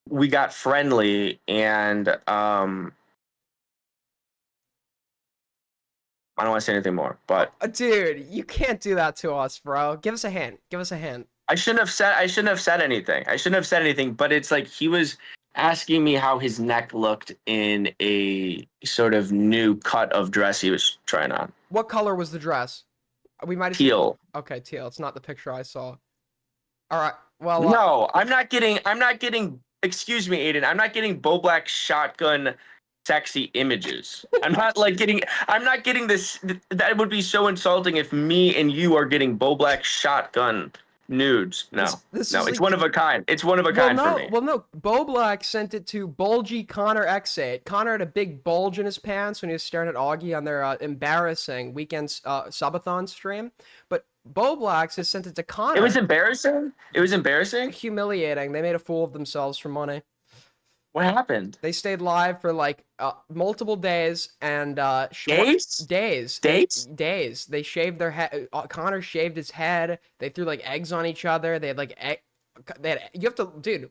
we got friendly, and I don't want to say anything more, but Dude, you can't do that to us, bro. Give us a hint. Give us a hint. I shouldn't have said anything. But it's like he was asking me how his neck looked in a sort of new cut of dress he was trying on. What color was the dress? We might have Teal. Okay, teal. It's not the picture I saw. All right. Well, No, I'm not getting. Excuse me, Aiden. I'm not getting Boblack shotgun sexy images. I'm not getting this. That would be so insulting if me and you are getting Boblack shotgun nudes. No, this no, is it's like- one of a kind. It's one of a kind for me. Well, no. Boblack sent it to bulgy Connor X8. Connor had a big bulge in his pants when he was staring at Augie on their embarrassing weekend subathon stream. But Boblax has sent it to Connor. It was embarrassing. It was embarrassing. Humiliating. They made a fool of themselves for money. What happened? They stayed live for like multiple days and Days? Days. They shaved their head. Connor shaved his head. They threw like eggs on each other. They had like you have to, dude,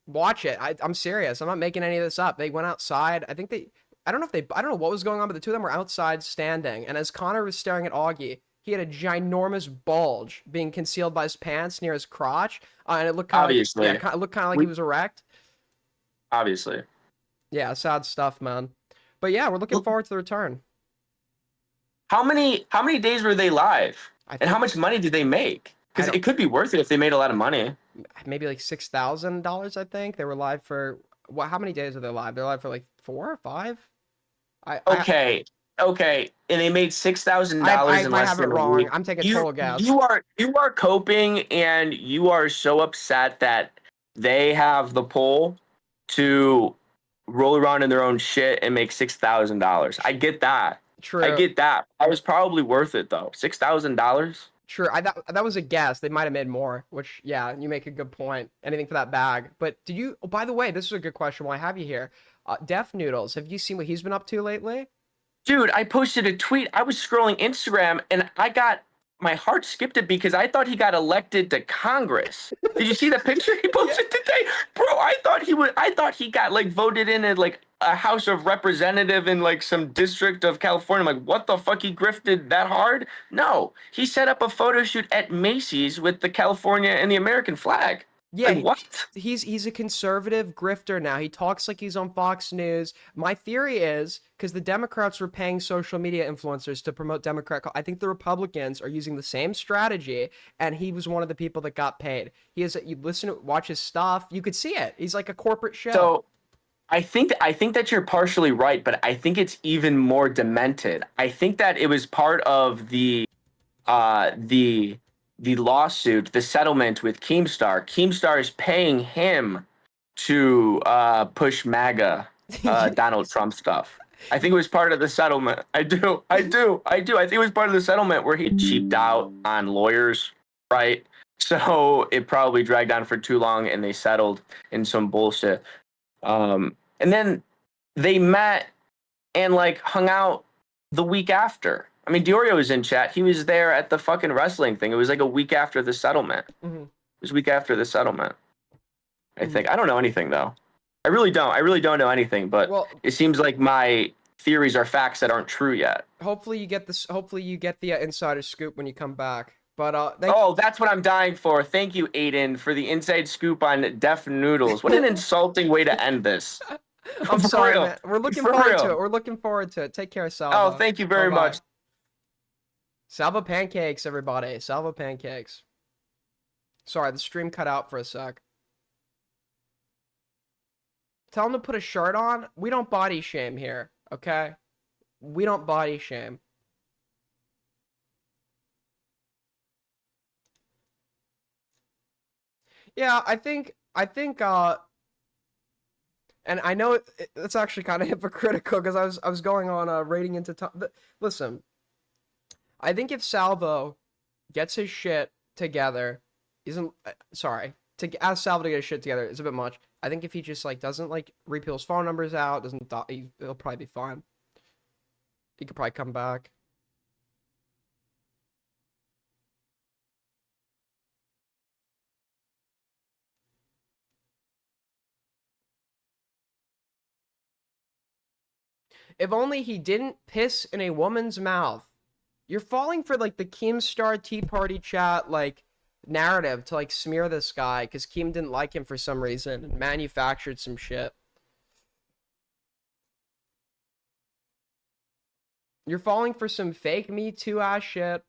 watch it. I'm serious. I'm not making any of this up. They went outside. I don't know what was going on, but the two of them were outside standing. And as Connor was staring at Augie, he had a ginormous bulge being concealed by his pants near his crotch, and it looked kind Obviously. of it looked kind of like he was erect. Obviously. Yeah, sad stuff, man. But yeah, we're looking forward to the return. How many days were they live? And how much money did they make? Because it could be worth it if they made a lot of money. Maybe like $6,000, I think. They were live for what? How many days are they live? They're live for like 4 or 5. Okay, and they made $6,000 in I might less have it than a wrong. week. I'm taking total guess. You are coping, and you are so upset that they have the pull to roll around in their own shit and make $6,000. I get that. True. I get that. I was probably worth it though. $6,000. True. That was a guess. They might have made more. Which, yeah, you make a good point. Anything for that bag. But did you? Oh, by the way, this is a good question. While I have you here, Def Noodles. Have you seen what he's been up to lately? Dude, I posted a tweet. I was scrolling Instagram and my heart skipped it because I thought he got elected to Congress. Did you see the picture he posted today? Bro, I thought he got like voted in as like a House of Representative in like some district of California. I'm like, what the fuck, he grifted that hard? No, he set up a photo shoot at Macy's with the California and the American flag. Yeah, like, what? He's a conservative grifter now. He talks like he's on Fox News. My theory is because the Democrats were paying social media influencers to promote Democrat. I think the Republicans are using the same strategy, and he was one of the people that got paid. You watch his stuff, you could see it. He's like a corporate show. So I think that you're partially right, but I think it's even more demented. I think that it was part of the lawsuit, the settlement with Keemstar. Keemstar is paying him to push MAGA Donald Trump stuff. I think it was part of the settlement. I do. I think it was part of the settlement where he cheaped out on lawyers, right? So it probably dragged on for too long and they settled in some bullshit. And then they met and like hung out the week after. I mean, Diorio was in chat. He was there at the fucking wrestling thing. It was like a week after the settlement. Mm-hmm. It was a week after the settlement. I think. I don't know anything though. I really don't know anything, but it seems like my theories are facts that aren't true yet. Hopefully you get this. Hopefully you get the insider scoop when you come back. But that's what I'm dying for. Thank you, Aiden, for the inside scoop on Def Noodles. What an insulting way to end this. I'm sorry, real. man. We're looking For forward real. to it. We're looking forward to it. Take care, Salvo. Oh, thank you very Bye-bye. much. Salvo pancakes, everybody. Salvo pancakes. Sorry, the stream cut out for a sec. Tell him to put a shirt on. We don't body shame here, okay? We don't body shame. Yeah, I think, and I know it's actually kind of hypocritical because I was going on rating into listen, I think if Salvo gets his shit together, ask Salvo to get his shit together is a bit much. I think if he just like doesn't like repeal his phone numbers out, doesn't he'll probably be fine. He could probably come back. If only he didn't piss in a woman's mouth. You're falling for like the Keemstar Tea Party chat like narrative to like smear this guy because Keem didn't like him for some reason and manufactured some shit. You're falling for some fake Me Too ass shit.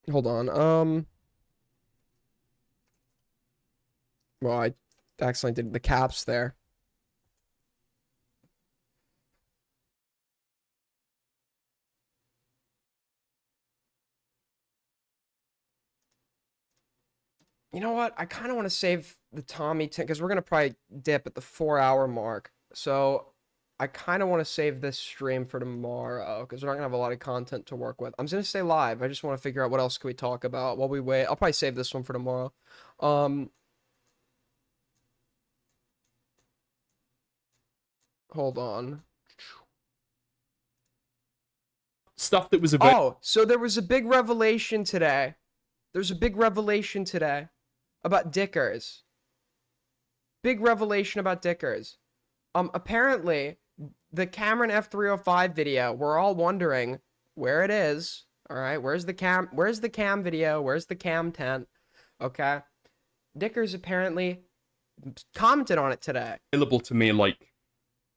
Hold on. Well, I accidentally did the caps there. You know what? I kind of want to save the Tommy because we're going to probably dip at the 4-hour mark. So I kind of want to save this stream for tomorrow because we're not going to have a lot of content to work with. I'm just going to stay live. I just want to figure out what else can we talk about while we wait. I'll probably save this one for tomorrow. Hold on. Stuff that was about. Oh, so there was a big revelation today. There's a big revelation today about Dickers. Big revelation about Dickers. Apparently, the Cameron F305 video, we're all wondering where it is. All right, where's the cam video? Where's the cam tent? Okay. Dickers apparently commented on it today. Available to me like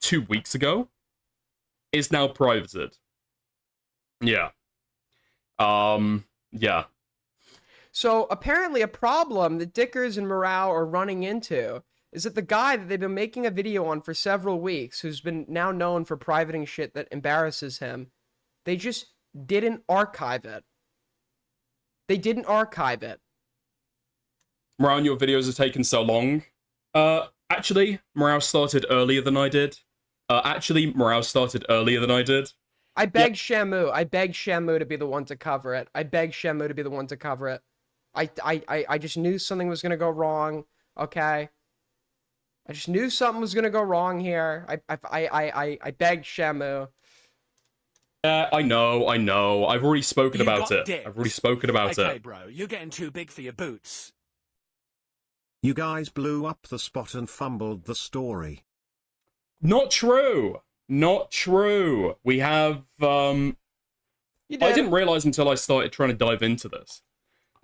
2 weeks ago is now privated. Yeah. Yeah. So apparently a problem that Dickers and Morale are running into is that the guy that they've been making a video on for several weeks, who's been now known for privating shit that embarrasses him, they just didn't archive it. They didn't archive it. Morale, your videos are taking so long. Actually, Morale started earlier than I did. I begged Shamu. I begged Shamu to be the one to cover it. I just knew something was gonna go wrong. Okay. I just knew something was gonna go wrong here. I begged Shamu. I know. I've already spoken about it. Okay, bro, you're getting too big for your boots. You guys blew up the spot and fumbled the story. Not true. We have, I didn't realize until I started trying to dive into this.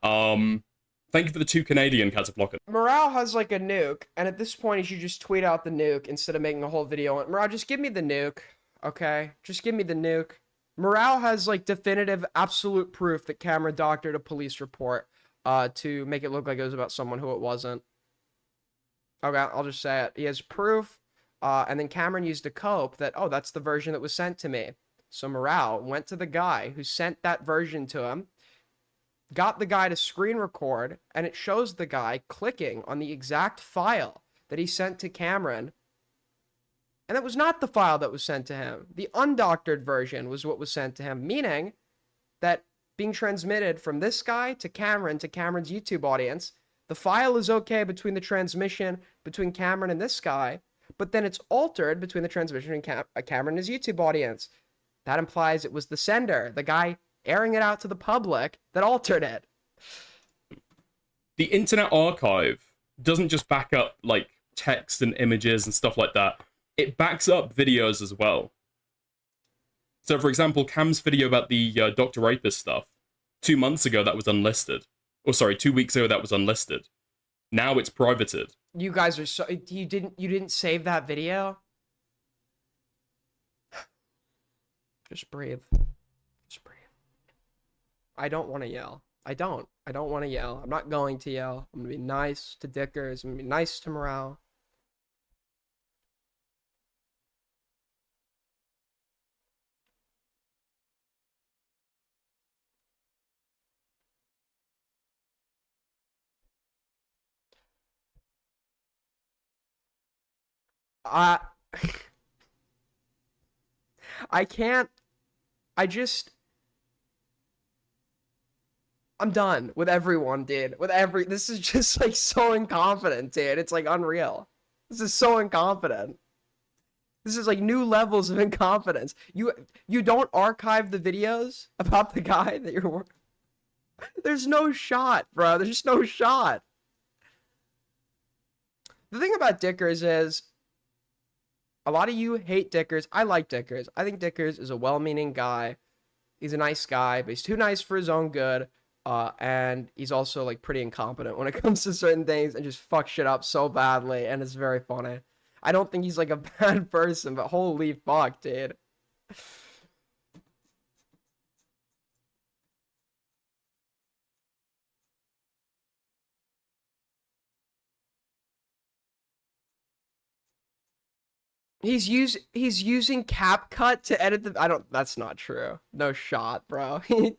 Thank you for the 2 Canadian Catablocker. Morale has like a nuke, and at this point, he should just tweet out the nuke instead of making a whole video on it. Morale, just give me the nuke, okay? Just give me the nuke. Morale has like definitive, absolute proof that Cameron doctored a police report to make it look like it was about someone who it wasn't. Okay, I'll just say it. He has proof, and then Cameron used to cope that, oh, that's the version that was sent to me. So Morale went to the guy who sent that version to him, got the guy to screen record, and it shows the guy clicking on the exact file that he sent to Cameron. And that was not the file that was sent to him. The undoctored version was what was sent to him, meaning that being transmitted from this guy to Cameron's YouTube audience, the file is okay between the transmission between Cameron and this guy, but then it's altered between the transmission and Cameron and his YouTube audience. That implies it was the sender, the guy airing it out to the public, that altered it. The Internet Archive doesn't just back up like text and images and stuff like that. It backs up videos as well. So, for example, Cam's video about the Dr. Rapist stuff, 2 months ago that was unlisted. Or sorry, 2 weeks ago that was unlisted. Now it's privated. You guys are so... You didn't save that video? Just breathe. Just breathe. I don't want to yell. I don't want to yell. I'm not going to yell. I'm going to be nice to Dickers. I'm going to be nice to Morale. I can't. I just... I'm done with everyone, dude. This is just like so incompetent, dude. It's like unreal. This is so incompetent. This is like new levels of incompetence. You don't archive the videos about the guy that you're working. There's no shot, bro. There's just no shot. The thing about Dickers is a lot of you hate Dickers. I like Dickers. I think Dickers is a well-meaning guy. He's a nice guy, but he's too nice for his own good. And he's also like pretty incompetent when it comes to certain things and just fuck shit up so badly, and it's very funny. I don't think he's like a bad person, but holy fuck, dude. He's using CapCut to edit the that's not true. No shot, bro. Can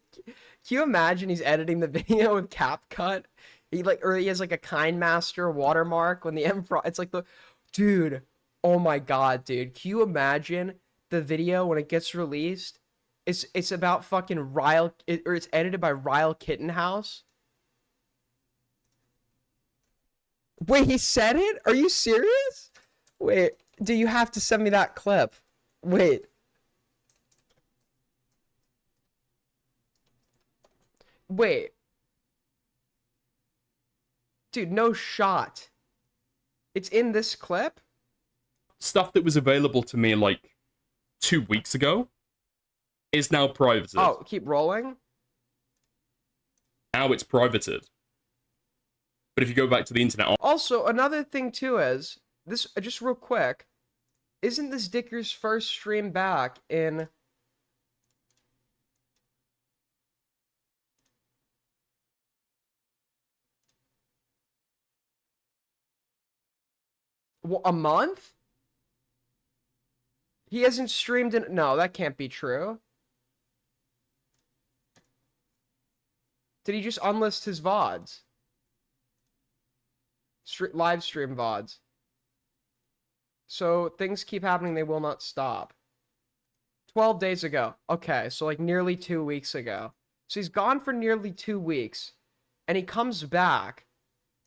you imagine he's editing the video with CapCut? He has like a KineMaster watermark when the it's like dude, oh my god, dude. Can you imagine the video when it gets released? It's about fucking Ryle, or it's edited by Ryle Kittenhouse. Wait, he said it? Are you serious? Wait, do you have to send me that clip? Wait. Wait. Dude, no shot. It's in this clip? Stuff that was available to me like 2 weeks ago is now privated. Oh, keep rolling? Now it's privated. But if you go back to the internet... Also, another thing too is, this, just real quick, isn't this Dicker's first stream back in... a month? He hasn't streamed in... No, that can't be true. Did he just unlist his VODs? Live stream VODs. So things keep happening, they will not stop. 12 days ago. Okay, so like nearly 2 weeks ago. So he's gone for nearly 2 weeks. And he comes back.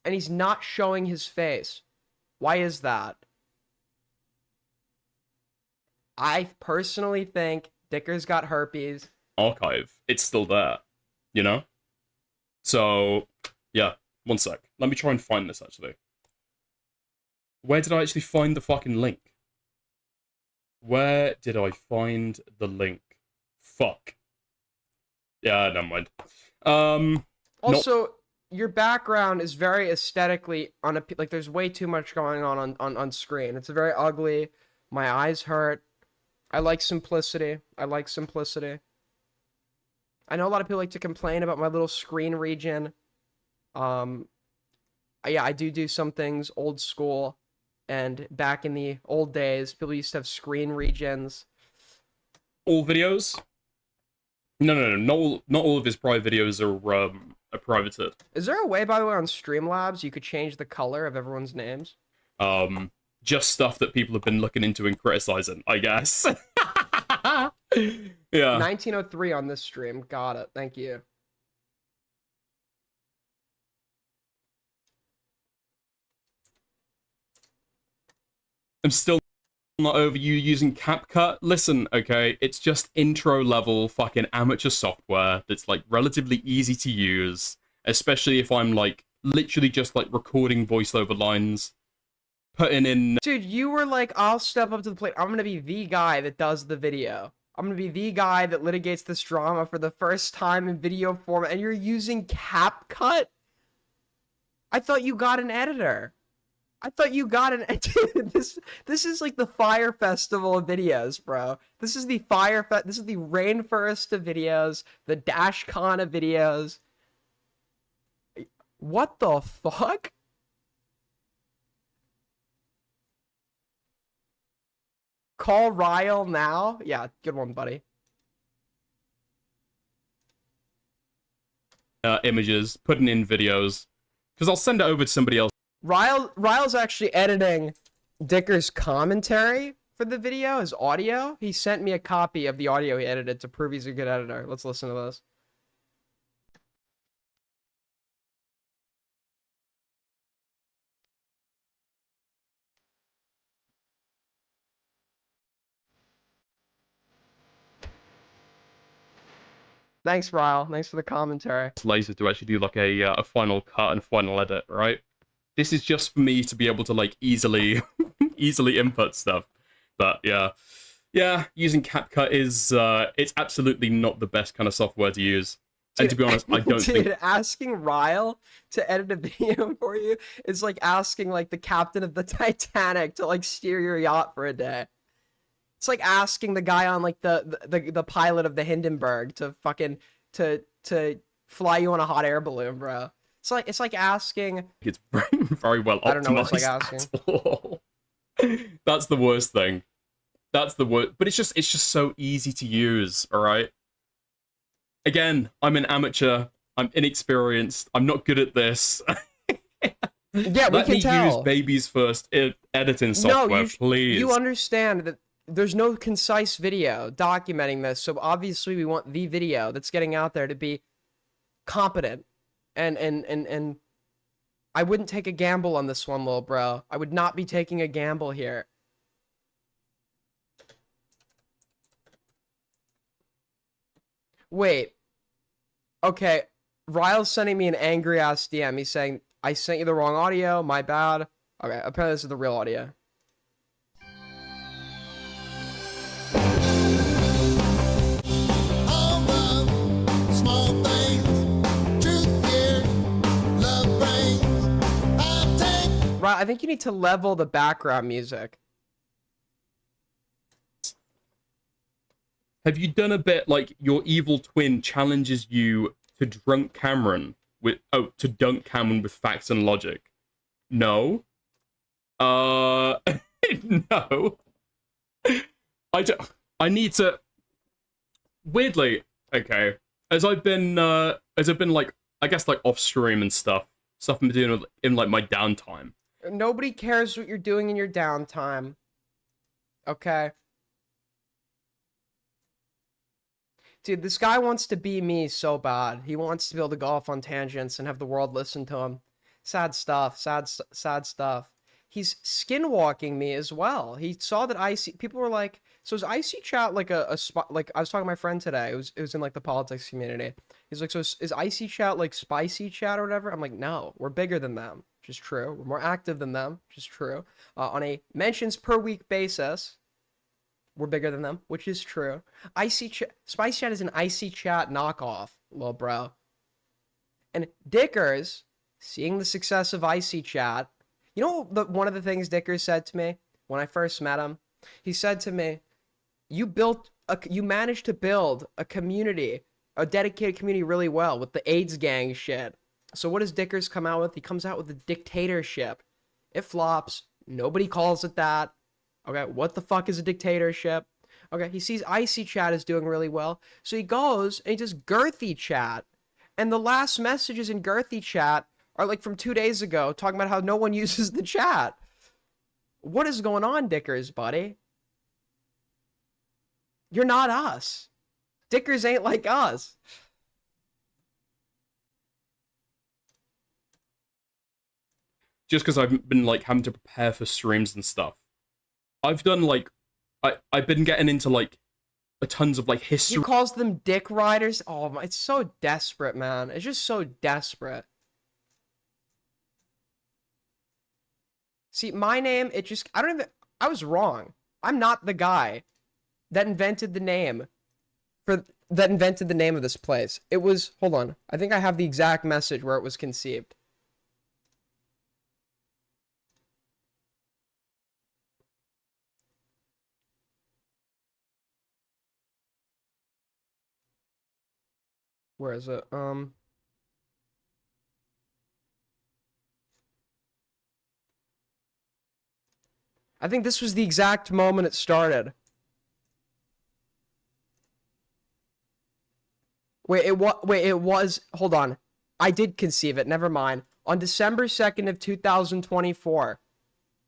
And he's not showing his face. Why is that? I personally think Dicker's got herpes. Archive. It's still there. You know? So, yeah. One sec. Let me try and find this, actually. Where did I actually find the fucking link? Where did I find the link? Fuck. Yeah, never mind. Also, your background is very aesthetically like there's way too much going on screen. It's very ugly. My eyes hurt. I like simplicity. I like simplicity. I know a lot of people like to complain about my little screen region. Yeah, I do some things old school, and back in the old days, people used to have screen regions. All videos? No. Not all of his private videos are privated. Is there a way, by the way, on Streamlabs you could change the color of everyone's names? Just stuff that people have been looking into and criticizing, I guess. Yeah. 1903 on this stream. Got it. Thank you. I'm still not over you using CapCut. Listen, okay, it's just intro level fucking amateur software that's like relatively easy to use, especially if I'm like literally just like recording voiceover lines, putting in... Dude, you were like, I'll step up to the plate. I'm gonna be the guy that does the video. I'm gonna be the guy that litigates this drama for the first time in video format, and you're using CapCut? I thought you got an editor. I thought you got an... Dude, this is like the Fire Festival of videos, bro. This is the This is the Rainforest of videos, the DashCon of videos. What the fuck? Call Ryle now? Yeah, good one, buddy. Images, putting in videos, because I'll send it over to somebody else. Ryle's actually editing Dicker's commentary for the video, his audio. He sent me a copy of the audio he edited to prove he's a good editor. Let's listen to this. Thanks, Ryle. Thanks for the commentary. Laser to actually do like a final cut and final edit, right? This is just for me to be able to like easily easily input stuff. But yeah, using CapCut is it's absolutely not the best kind of software to use. And to be honest, I don't think asking Ryle to edit a video for you is like asking like the captain of the Titanic to like steer your yacht for a day. It's like asking the guy on like the pilot of the Hindenburg to fucking to fly you on a hot air balloon, bro. It's like asking. It's very, very well optimized. I don't know what it's like asking. That's the worst thing. That's the worst. But it's just so easy to use. All right. Again, I'm an amateur. I'm inexperienced. I'm not good at this. Yeah, we Let can me tell. use baby's first editing software, please. You understand that there's no concise video documenting this, so obviously we want the video that's getting out there to be competent. And I wouldn't take a gamble on this one, little bro. I would not be taking a gamble here. Wait. Okay. Ryle's sending me an angry ass DM. He's saying, I sent you the wrong audio. My bad. Okay. Apparently this is the real audio. Right, I think you need to level the background music. Have you done a bit like your evil twin challenges you to dunk Cameron to dunk Cameron with facts and logic? No. No. I need to. Weirdly, okay. As I've been like, I guess like off stream and stuff I'm doing in like my downtime. Nobody cares what you're doing in your downtime. Okay. Dude, this guy wants to be me so bad. He wants to be able to go off on tangents and have the world listen to him. Sad stuff. Sad stuff. He's skinwalking me as well. He saw that people were like, so is IC chat like a spot? Like I was talking to my friend today. It was in like the politics community. He's like, so is IC chat like spicy chat or whatever? I'm like, no, we're bigger than them, which is true. We're more active than them, which is true. On a mentions per week basis, we're bigger than them, which is true. Spicy chat is an IC chat knockoff, little bro. And Dickers, seeing the success of IC chat, you know one of the things Dickers said to me when I first met him? He said to me, you managed to build a community, a dedicated community really well with the AIDS gang shit. So what does Dickers come out with? He comes out with the dictatorship. It flops. Nobody calls it that. Okay, what the fuck is a dictatorship? Okay, he sees IC chat is doing really well. So he goes and he does girthy chat. And the last messages in girthy chat are like from 2 days ago, talking about how no one uses the chat. What is going on, Dickers, buddy? You're not us. Dickers ain't like us. Just because I've been like having to prepare for streams and stuff. I've done like I've been getting into like a tons of like history. He calls them dick riders. Oh my, it's so desperate, man. It's just so desperate. See, my name, I was wrong. I'm not the guy that invented the name of this place. It was, hold on. I think I have the exact message where it was conceived. Where is it? I think this was the exact moment it started. It was, hold on. I did conceive it, never mind. On December 2nd of 2024.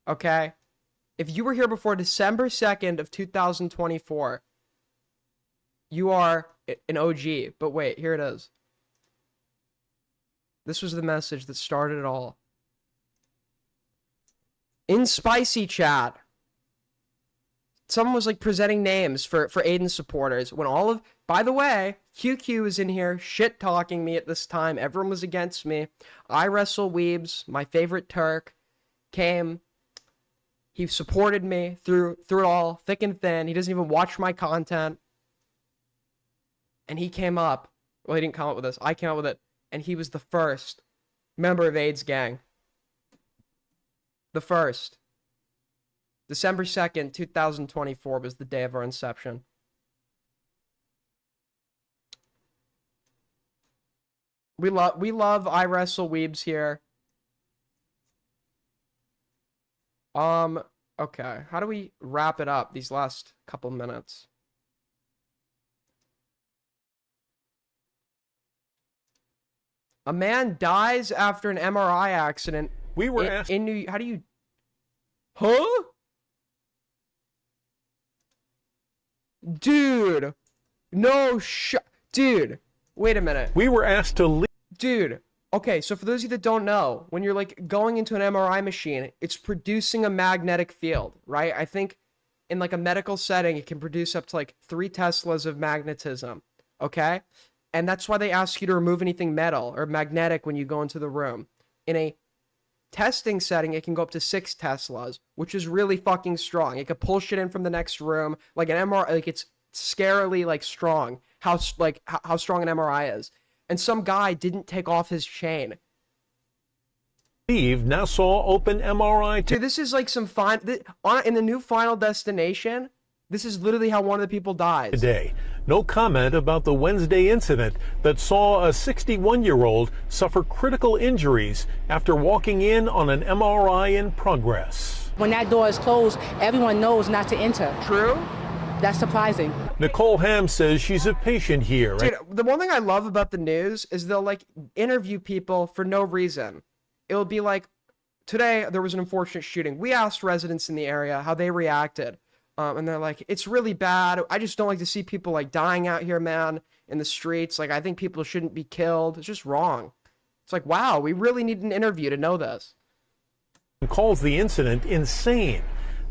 Okay? If you were here before December 2nd of 2024, you are an OG. But wait, here it is. This was the message that started it all. In Spicy Chat, someone was like presenting names for Aiden supporters when all of, by the way, QQ was in here shit talking me at this time. Everyone was against me. I Wrestle Weebs, my favorite Turk, came. He supported me through it all, thick and thin. He doesn't even watch my content. And he came up. Well, he didn't come up with this. I came up with it. And he was the first member of AIDS Gang. The first. December 2nd, 2024 was the day of our inception. We love I Wrestle Weebs here. Okay. How do we wrap it up these last couple minutes? A man dies after an MRI accident. We were asked in New. How do you? Huh? Dude, no dude. Wait a minute. We were asked to leave. Dude. Okay, so for those of you that don't know, when you're like going into an MRI machine, it's producing a magnetic field, right? I think in like a medical setting, it can produce up to like 3 Teslas of magnetism, okay? And that's why they ask you to remove anything metal or magnetic when you go into the room. In a testing setting, it can go up to 6 Teslas, which is really fucking strong. It could pull shit in from the next room. Like an MRI, like it's scarily like strong. How strong an MRI is. And some guy didn't take off his chain. Leave Nassau Open MRI. Dude, this is like some in the new Final Destination. This is literally how one of the people dies. Today, no comment about the Wednesday incident that saw a 61-year-old suffer critical injuries after walking in on an MRI in progress. When that door is closed, everyone knows not to enter. True. That's surprising. Nicole Ham says she's a patient here. Dude, the one thing I love about the news is they'll like interview people for no reason. It'll be like, today there was an unfortunate shooting. We asked residents in the area how they reacted. And they're like, it's really bad. I just don't like to see people like dying out here, man, in the streets. Like, I think people shouldn't be killed. It's just wrong. It's like, wow, we really need an interview to know this. Calls the incident insane.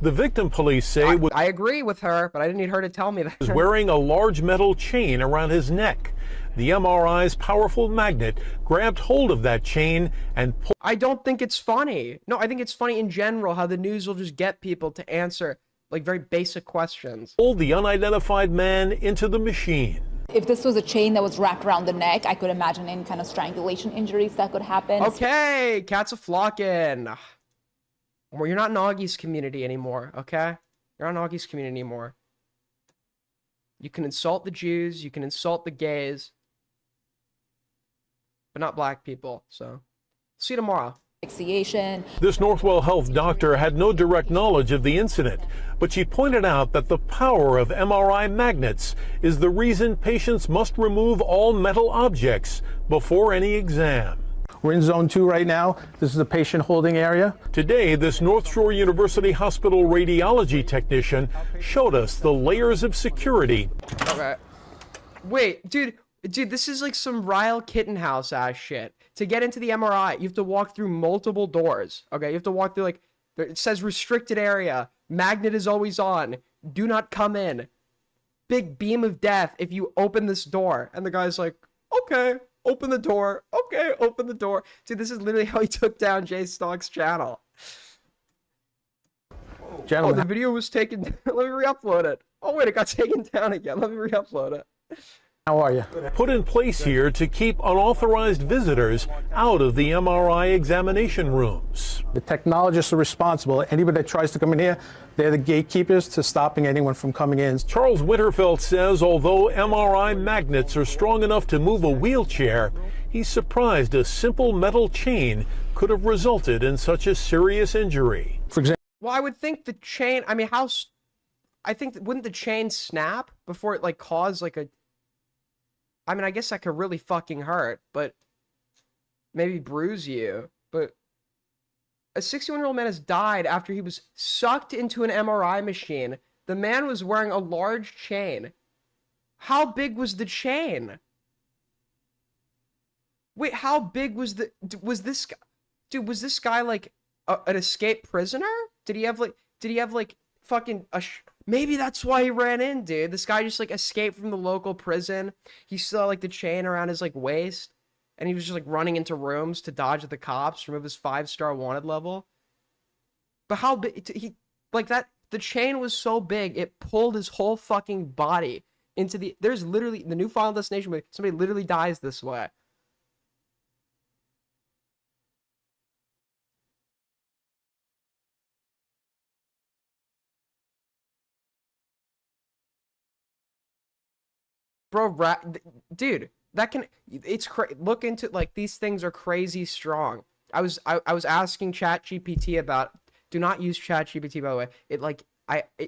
The victim, police say, I agree with her, but I didn't need her to tell me that. Was wearing a large metal chain around his neck. The MRI's powerful magnet grabbed hold of that chain and pulled. I don't think it's funny. No, I think it's funny in general how the news will just get people to answer like very basic questions. Pulled the unidentified man into the machine. If this was a chain that was wrapped around the neck, I could imagine any kind of strangulation injuries that could happen. Okay, cats are flocking. Well, you're not in Augie's community anymore, okay? You're not in Augie's community anymore. You can insult the Jews, you can insult the gays, but not black people, so. See you tomorrow. Asphyxiation. This Northwell Health doctor had no direct knowledge of the incident, but she pointed out that the power of MRI magnets is the reason patients must remove all metal objects before any exam. We're in zone 2 right now. This is a patient holding area. Today, this North Shore University Hospital radiology technician showed us the layers of security. Okay. Wait, dude, this is like some Ryle Kittenhouse ass shit. To get into the MRI, you have to walk through multiple doors. Okay, you have to walk through like, it says restricted area. Magnet is always on. Do not come in. Big beam of death if you open this door. And the guy's like, okay. Open the door. Okay, open the door. Dude, this is literally how he took down Jay Stock's channel. Gentlemen. Oh, the video was taken. Let me re-upload it. Oh, wait, it got taken down again. Let me re-upload it. How are you? Put in place here to keep unauthorized visitors out of the MRI examination rooms. The technologists are responsible. Anybody that tries to come in here, they're the gatekeepers to stopping anyone from coming in. Charles Winterfeld says although MRI magnets are strong enough to move a wheelchair, he's surprised a simple metal chain could have resulted in such a serious injury. For example, well, I would think the chain, I mean, wouldn't the chain snap before it like cause like a, I mean, I guess that could really fucking hurt, but maybe bruise you. But a 61-year-old man has died after he was sucked into an MRI machine. The man was wearing a large chain. How big was the chain? Wait, how big was this guy? Dude, was this guy like an escaped prisoner? Did he have like fucking Maybe that's why he ran in, dude. This guy just like escaped from the local prison. He still had like the chain around his like waist, and he was just like running into rooms to dodge the cops, remove his 5-star wanted level. But how big he like that? The chain was so big it pulled his whole fucking body into the. There's literally the new Final Destination movie. Somebody literally dies this way. Bro, dude, that can, it's look into, like, these things are crazy strong. I was asking ChatGPT about, do not use ChatGPT, by the way. It, like,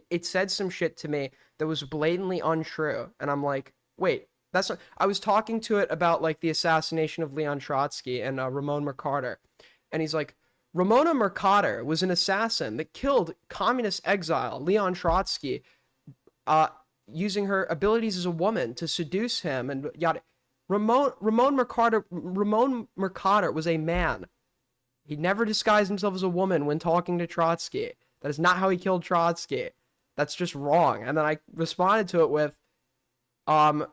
it said some shit to me that was blatantly untrue. And I'm like, wait, that's not, I was talking to it about, like, the assassination of Leon Trotsky and Ramon Mercader. And he's like, Ramona Mercader was an assassin that killed communist exile Leon Trotsky, using her abilities as a woman to seduce him and yada. Ramon Mercader was a man. He never disguised himself as a woman when talking to Trotsky. That is not how he killed Trotsky. That's just wrong. And then I responded to it with, I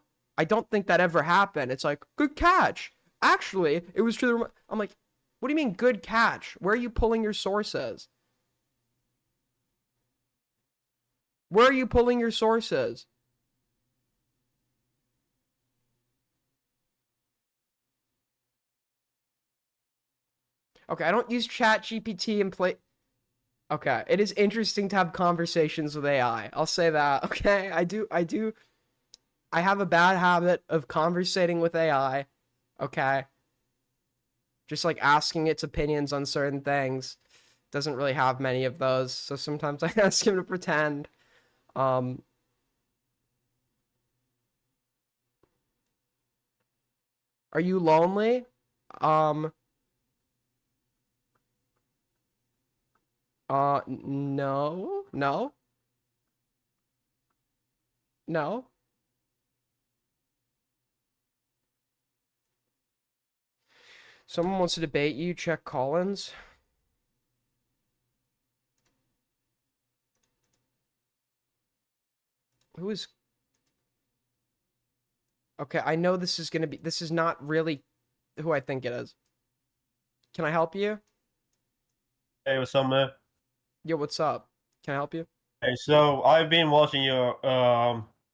don't think that ever happened. It's like, good catch. Actually, it was true. I'm like, what do you mean good catch? Where are you pulling your sources? Where are you pulling your sources? Okay, I don't use ChatGPT and play. Okay, it is interesting to have conversations with AI. I'll say that. Okay, I do. I have a bad habit of conversating with AI. Okay. Just like asking its opinions on certain things. Doesn't really have many of those, so sometimes I ask him to pretend. Are you lonely? No. No. No. Someone wants to debate you, check Collins. Who is... Okay, I know this is gonna be... This is not really who I think it is. Can I help you? Hey, what's up, man? Yo, what's up? Can I help you? Hey, so I've been watching your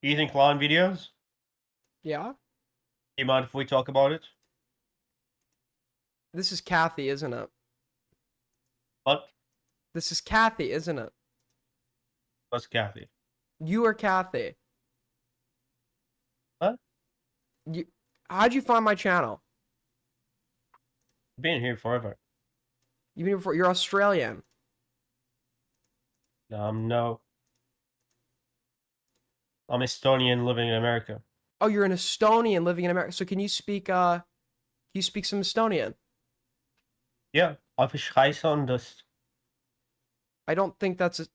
Ethan Klein videos. Yeah? Do you mind if we talk about it? This is Kathy, isn't it? What? This is Kathy, isn't it? What's Kathy? You are Kathy. What? How'd you find my channel? Been here forever. You've been here before. You're Australian. No. I'm Estonian living in America. Oh, you're an Estonian living in America. So can you speak some Estonian? Yeah, I've on this. I don't think that's a...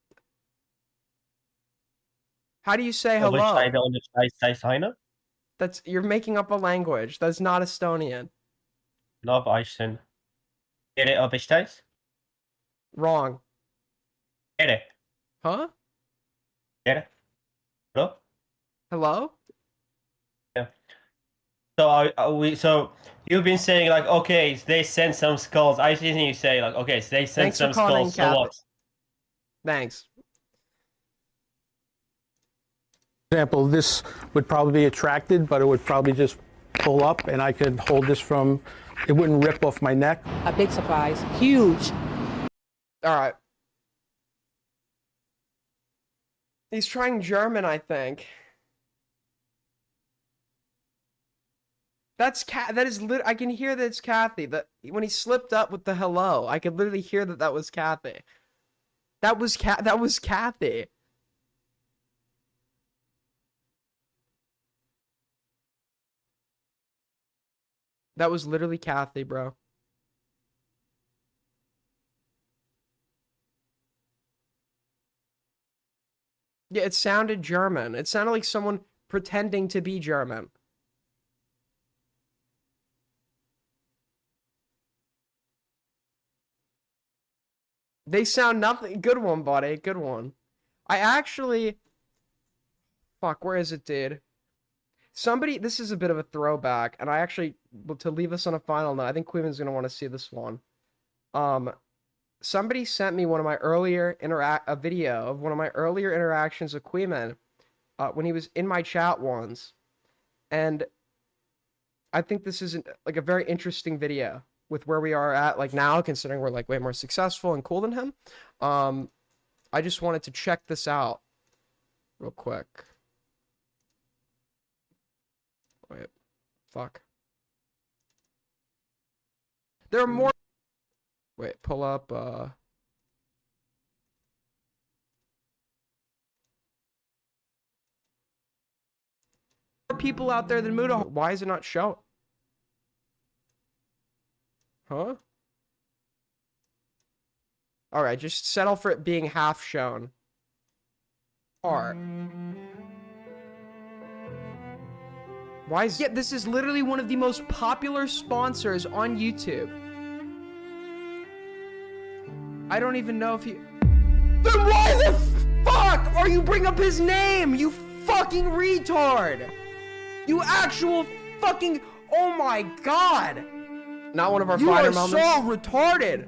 How do you say hello? That's, you're making up a language. That's not Estonian. Love Eisen. Tere abistais? Wrong. Tere. Huh? Tere. Hello? Hello? Yeah. So you've been saying like, okay, they sent some skulls. I think you say like, okay, so they sent some skulls. So what? Thanks. Example, this would probably be attracted, but it would probably just pull up and I could hold this from, it wouldn't rip off my neck. A big surprise. Huge. All right. He's trying German, I think. That is I can hear that it's Kathy. That when he slipped up with the hello, I could literally hear that was Kathy. That was Kathy. That was literally Kathy, bro. Yeah, it sounded German. It sounded like someone pretending to be German. They sound nothing. Good one, buddy. Good one. I actually... Fuck, where is it, dude? Somebody... This is a bit of a throwback, and I actually... To leave us on a final note, I think Queeman's going to want to see this one. Somebody sent me one of my earlier a video of one of my earlier interactions with Queeman when he was in my chat once. And I think this is like a very interesting video with where we are at like now, considering we're like way more successful and cool than him. I just wanted to check this out real quick. Wait, fuck. There are more. Wait, pull up. People out there than Muda. Why is it not show? Huh? All right, just settle for it being half shown. Or why is this is literally one of the most popular sponsors on YouTube. I don't even know if he. Then why the fuck are you bringing up his name? You fucking retard! You actual fucking... Oh my god! Not one of our finer moments. You are so retarded!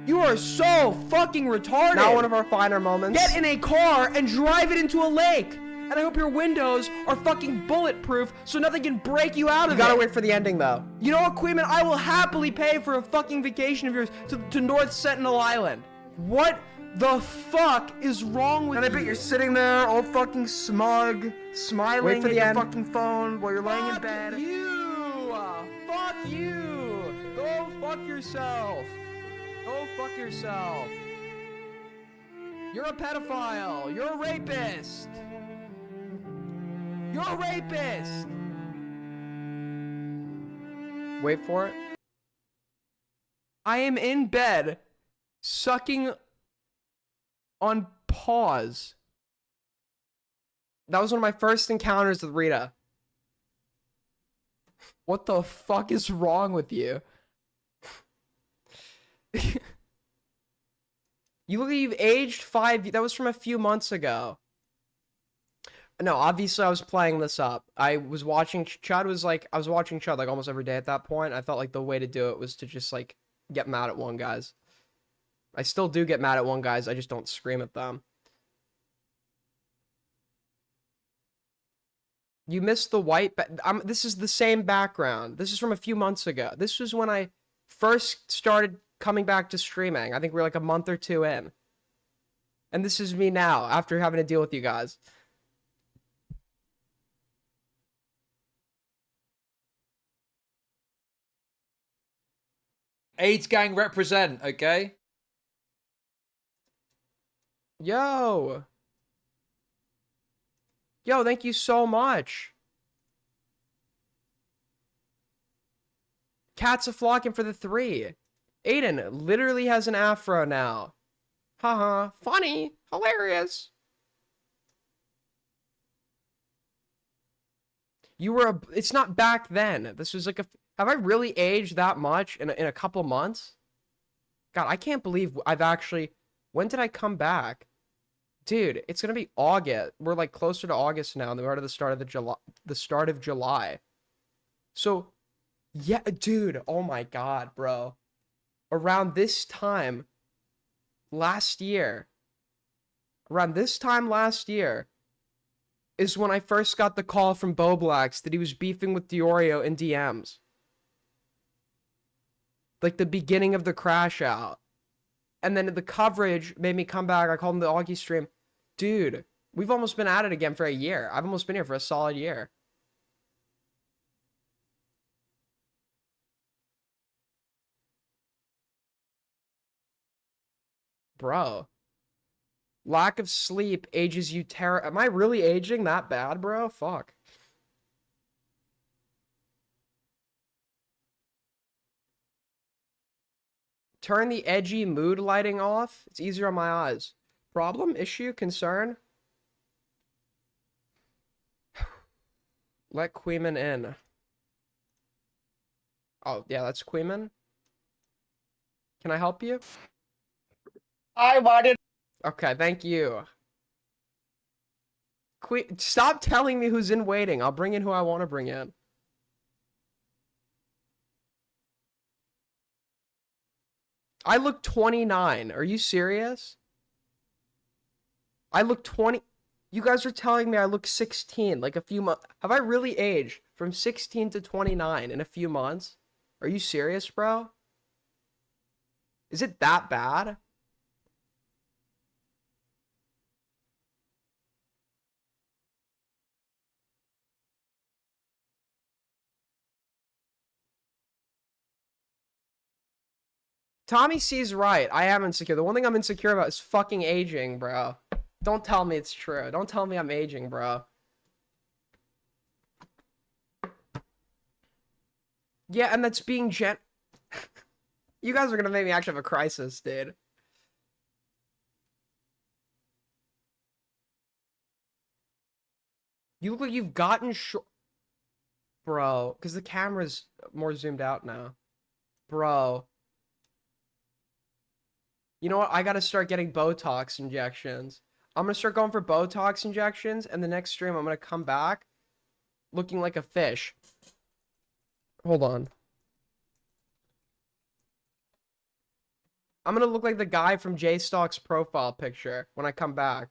You are so fucking retarded! Not one of our finer moments. Get in a car and drive it into a lake! And I hope your windows are fucking bulletproof so nothing can break you out of it. You gotta wait for the ending though. You know what, Queeman? I will happily pay for a fucking vacation of yours to North Sentinel Island. What the fuck is wrong with you? And I bet you're sitting there all fucking smug, smiling at your fucking phone while you're laying in bed. Fuck you! Fuck you! Go fuck yourself. Go fuck yourself. You're a pedophile. You're a rapist. You're a rapist! Wait for it. I am in bed, sucking on pause. That was one of my first encounters with Rita. What the fuck is wrong with you? You look like you've aged 5... That was from a few months ago. No, obviously I was playing this up. I was watching Chud I was watching Chud like almost every day at that point. I felt like the way to do it was to just like get mad at one guys. I still do get mad at one guys, I just don't scream at them. You missed the white this is the same background. This is from a few months ago. This was when I first started coming back to streaming. I think we're like a month or two in. And this is me now after having to deal with you guys. AIDS gang represent, okay? Yo, thank you so much. Cats are flocking for the 3. Aiden literally has an afro now. Haha, funny, hilarious. You were it's not back then. This was like have I really aged that much in a couple months? God, I can't believe I've actually... When did I come back? Dude, it's gonna be August. We're like closer to August now, and we're at the start of July. So, yeah, dude, oh my god, bro. Around this time last year is when I first got the call from Boblax that he was beefing with Diorio in DMs. Like the beginning of the crash out. And then the coverage made me come back. I called him the Augie stream. Dude, we've almost been at it again for a year. I've almost been here for a solid year. Bro. Lack of sleep ages you Am I really aging that bad, bro? Fuck. Turn the edgy mood lighting off. It's easier on my eyes. Problem? Issue? Concern? Let Queeman in. Oh, yeah, that's Queeman. Can I help you? I wanted. Okay, thank you. Stop telling me who's in waiting. I'll bring in who I want to bring in. I look 29. Are you serious? I look 20. You guys are telling me I look 16, like a few months. Have I really aged from 16 to 29 in a few months? Are you serious, bro? Is it that bad? Tommy C's right. I am insecure. The one thing I'm insecure about is fucking aging, bro. Don't tell me it's true. Don't tell me I'm aging, bro. Yeah, and that's being You guys are gonna make me actually have a crisis, dude. You look like you've gotten short. Bro, because the camera's more zoomed out now. Bro. You know what? I gotta start getting Botox injections. I'm gonna start going for Botox injections, and the next stream I'm gonna come back looking like a fish. Hold on. I'm gonna look like the guy from J-Stock's profile picture when I come back.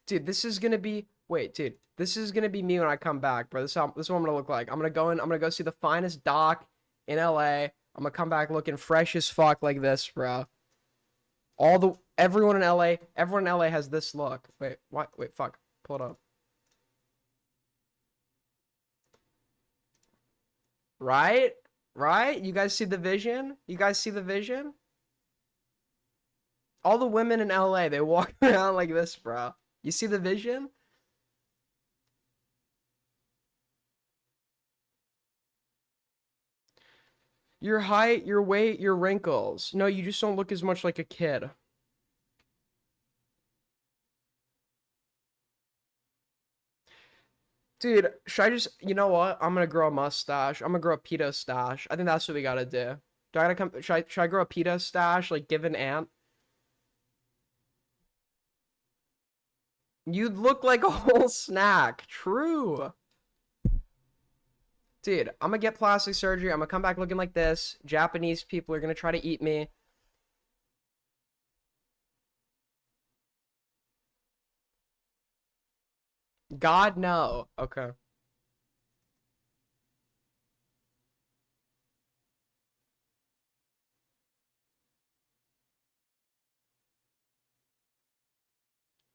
Dude, this is gonna be... Wait, dude. This is gonna be me when I come back, bro. This is what I'm gonna look like. I'm gonna go see the finest doc in LA. I'm gonna come back looking fresh as fuck like this, bro. Everyone in LA has this look. Wait, what? Wait, fuck. Pull it up. Right? Right? You guys see the vision? You guys see the vision? All the women in LA, they walk around like this, bro. You see the vision? Your height, your weight, your wrinkles. No, you just don't look as much like a kid. Dude, should I just... You know what? I'm gonna grow a mustache. I'm gonna grow a pedo stash. I think that's what we gotta do. Do I gotta come... Should I grow a pedo stash? Like, give an ant? You'd look like a whole snack. True. Dude, I'm gonna get plastic surgery. I'm gonna come back looking like this. Japanese people are gonna try to eat me. God, no. Okay.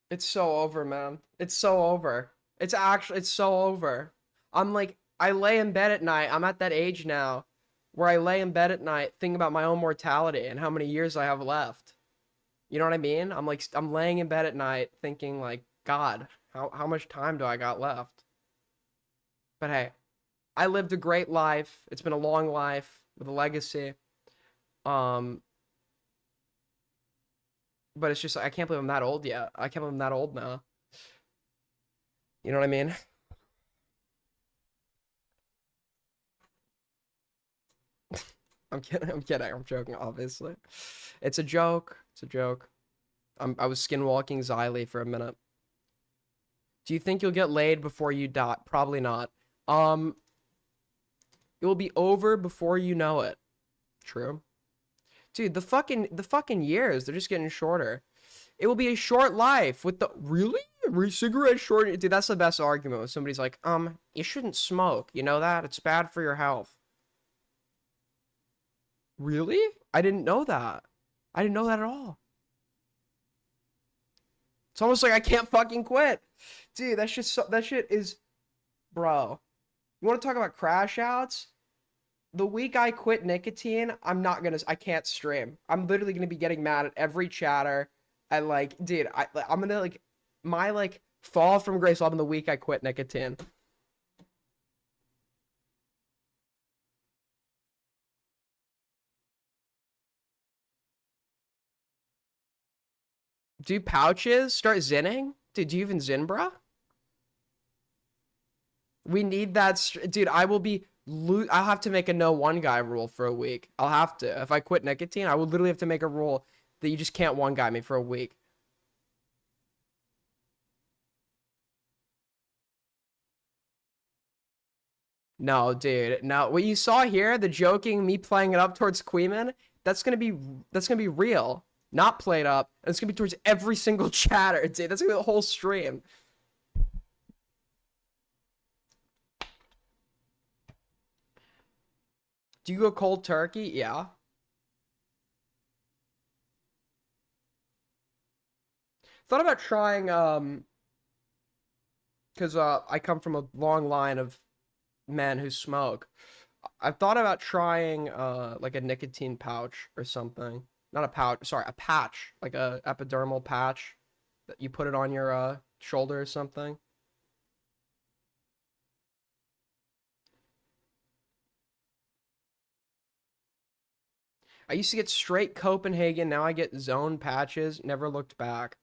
It's so over, man. It's so over. It's so over. I'm like, I lay in bed at night. I'm at that age now where I lay in bed at night thinking about my own mortality and how many years I have left. You know what I mean? I'm laying in bed at night thinking like, God, how much time do I got left? But hey, I lived a great life. It's been a long life with a legacy. But it's just, I can't believe I'm that old yet. I can't believe I'm that old now. You know what I mean? I'm kidding. I'm joking, obviously. It's a joke. It's a joke. I was skinwalking Xylee for a minute. Do you think you'll get laid before you die? Probably not. It will be over before you know it. True. Dude, the fucking years, they're just getting shorter. It will be a short life with the... Really? Every cigarette short... Dude, that's the best argument when somebody's like, you shouldn't smoke. You know that? It's bad for your health. Really? I didn't know that. I didn't know that at all. It's almost like I can't fucking quit. Dude, that shit is... Bro. You want to talk about crash outs? The week I quit nicotine, I can't stream. I'm literally gonna be getting mad at every chatter. And like, dude, I'm gonna like, my like fall from grace will happen the week I quit nicotine. Do pouches start zinning? Dude, do you even zin, bruh? We need that, dude. I will be. I'll have to make a no one guy rule for a week. I'll have to. If I quit nicotine, I will literally have to make a rule that you just can't one guy me for a week. No, dude. No, what you saw here, the joking, me playing it up towards Queeman, that's gonna be real, not played up. And it's gonna be towards every single chatter, dude. That's gonna be the whole stream. Do you go cold turkey? Yeah. Thought about trying, because I come from a long line of men who smoke. I've thought about trying like a nicotine pouch or something. Not a pouch, sorry, a patch, like a epidermal patch that you put it on your shoulder or something. I used to get straight Copenhagen, now I get zone patches, never looked back.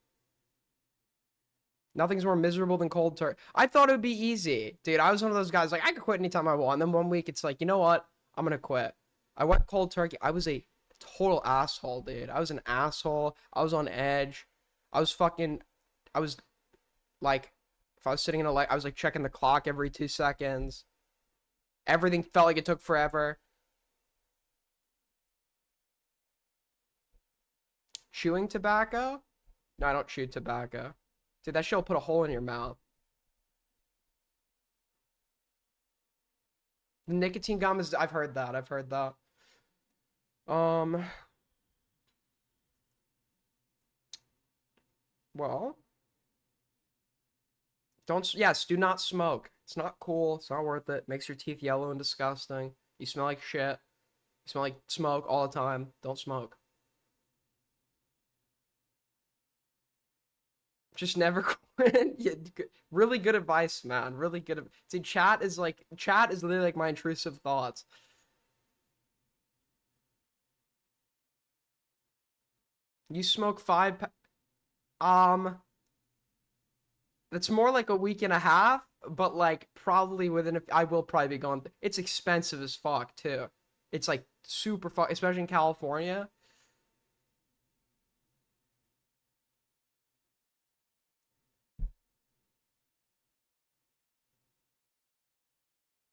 Nothing's more miserable than cold turkey. I thought it would be easy. Dude, I was one of those guys, like, I could quit anytime I want. And then one week, it's like, you know what? I'm gonna quit. I went cold turkey. I was a total asshole, dude. I was an asshole. I was on edge. I was like, if I was sitting in a light, I was like checking the clock every 2 seconds. Everything felt like it took forever. Chewing tobacco? No, I don't chew tobacco. Dude, that shit will put a hole in your mouth. The nicotine gum is... I've heard that. I've heard that. Well... Yes, do not smoke. It's not cool. It's not worth it. Makes your teeth yellow and disgusting. You smell like shit. You smell like smoke all the time. Don't smoke. Just never quit. Yeah, really good advice, man. Really good. See, chat is literally like my intrusive thoughts. You smoke 5 that's more like a week and a half, but like probably I will probably be gone. It's expensive as fuck too. It's like super fuck, especially in California.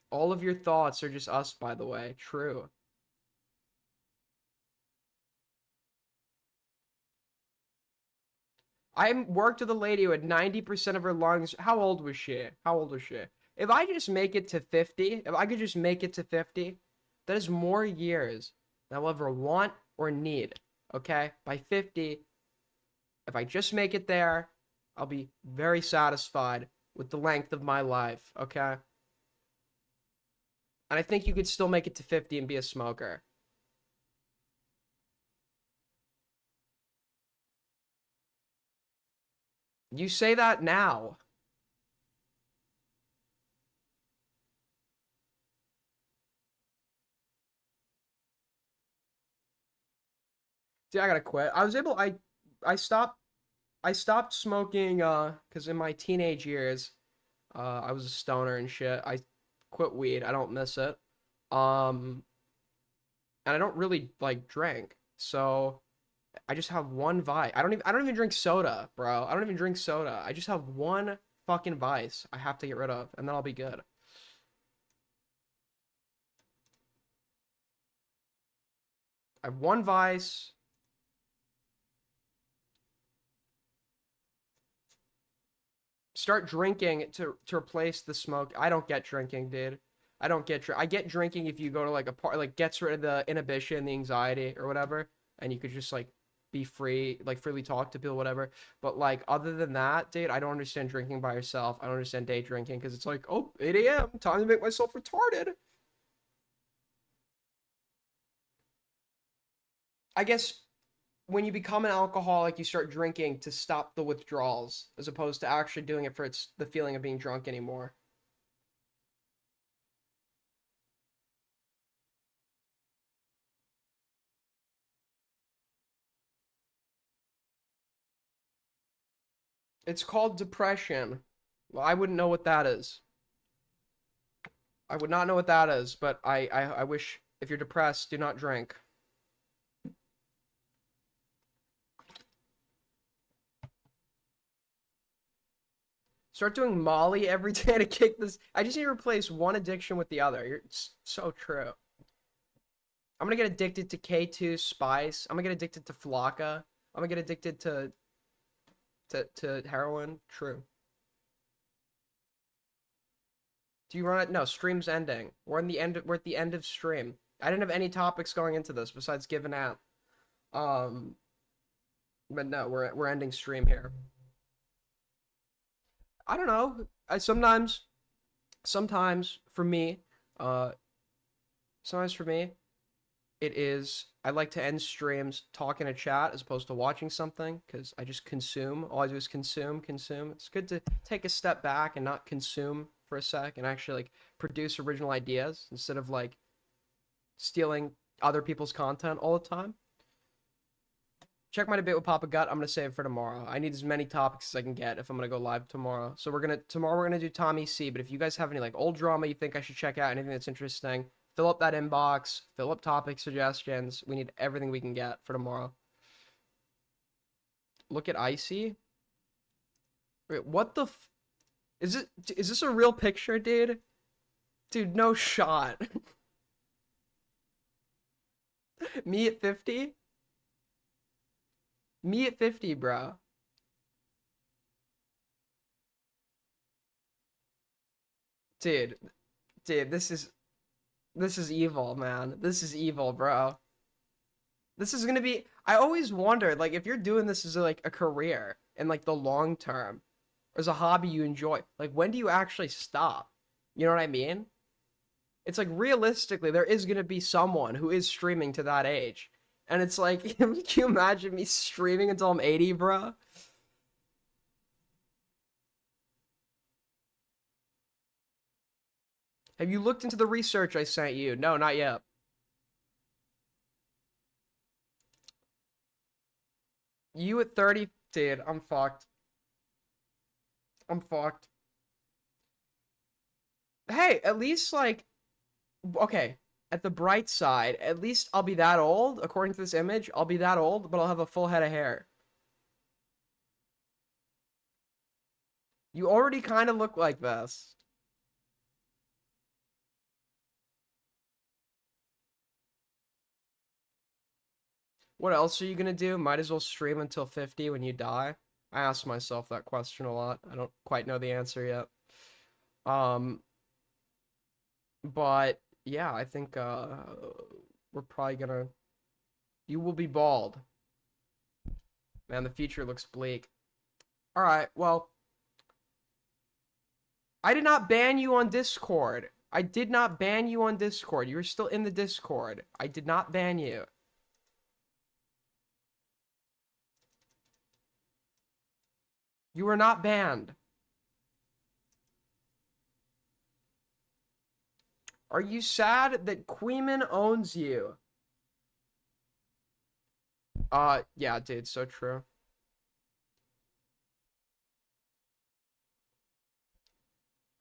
All of your thoughts are just us, by the way. True. I worked with a lady who had 90% of her lungs. How old was she? How old was she? If I just make it to 50, if I could just make it to 50, that is more years than I'll ever want or need. Okay? By 50, if I just make it there, I'll be very satisfied with the length of my life. Okay? And I think you could still make it to 50 and be a smoker. You say that now. Dude, I gotta quit. I stopped smoking because in my teenage years, I was a stoner and shit. I quit weed. I don't miss it. And I don't really like drink. So I just have one vice. I don't even drink soda, bro. I don't even drink soda. I just have one fucking vice I have to get rid of, and then I'll be good. I have one vice. Start drinking to replace the smoke. I don't get drinking, dude. I don't get I get drinking if you go to like a part, like gets rid of the inhibition, the anxiety or whatever, and you could just like be free, like freely talk to people, whatever. But like other than that, dude, I don't understand drinking by yourself. I don't understand day drinking because it's like, oh, 8 a.m. time to make myself retarded. I guess when you become an alcoholic, you start drinking to stop the withdrawals, as opposed to actually doing it for the feeling of being drunk anymore. It's called depression. Well, I wouldn't know what that is. I would not know what that is, but I wish, if you're depressed, do not drink. Start doing Molly every day to kick this. I just need to replace one addiction with the other. It's so true. I'm gonna get addicted to K2 Spice. I'm gonna get addicted to Flocka. I'm gonna get addicted to heroin. True. Do you run it? No, stream's ending. We're at the end of stream. I didn't have any topics going into this besides giving out. But no, we're ending stream here. I don't know. Sometimes for me, it is, I like to end streams talking to chat as opposed to watching something, because I just consume. All I do is consume. It's good to take a step back and not consume for a sec and actually like produce original ideas instead of like stealing other people's content all the time. Check my debate with Papa Gut. I'm gonna save it for tomorrow. I need as many topics as I can get if I'm gonna go live tomorrow. So tomorrow we're gonna do Tommy C. But if you guys have any like old drama you think I should check out, anything that's interesting, fill up that inbox, fill up topic suggestions. We need everything we can get for tomorrow. Look at Icy. Wait, what the is this a real picture, dude? Dude, no shot. Me at 50? Me at 50, bro. Dude, this is evil, man. This is evil, bro. This is gonna be, I always wondered, like, if you're doing this as like a career in like the long term, or as a hobby you enjoy, like, when do you actually stop? You know what I mean? It's like, realistically, there is gonna be someone who is streaming to that age. And it's like, can you imagine me streaming until I'm 80, bro? Have you looked into the research I sent you? No, not yet. You at 30, dude, I'm fucked. I'm fucked. Hey, at least, like, okay, at the bright side, at least I'll be that old. According to this image, I'll be that old, but I'll have a full head of hair. You already kind of look like this. What else are you gonna do? Might as well stream until 50 when you die. I ask myself that question a lot. I don't quite know the answer yet. But yeah, I think we're probably gonna. You will be bald. Man, the future looks bleak. All right, well, I did not ban you on Discord. I did not ban you on Discord. You were still in the Discord. I did not ban you. You were not banned. Are you sad that Queeman owns you? Yeah, dude, so true.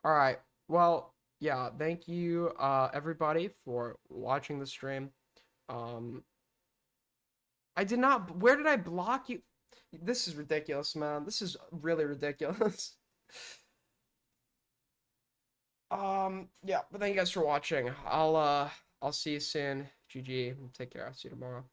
Alright, well, yeah, thank you, everybody, for watching the stream. I did not, where did I block you? This is ridiculous, man. This is really ridiculous. Yeah, but thank you guys for watching. I'll see you soon. GG. Take care. I'll see you tomorrow.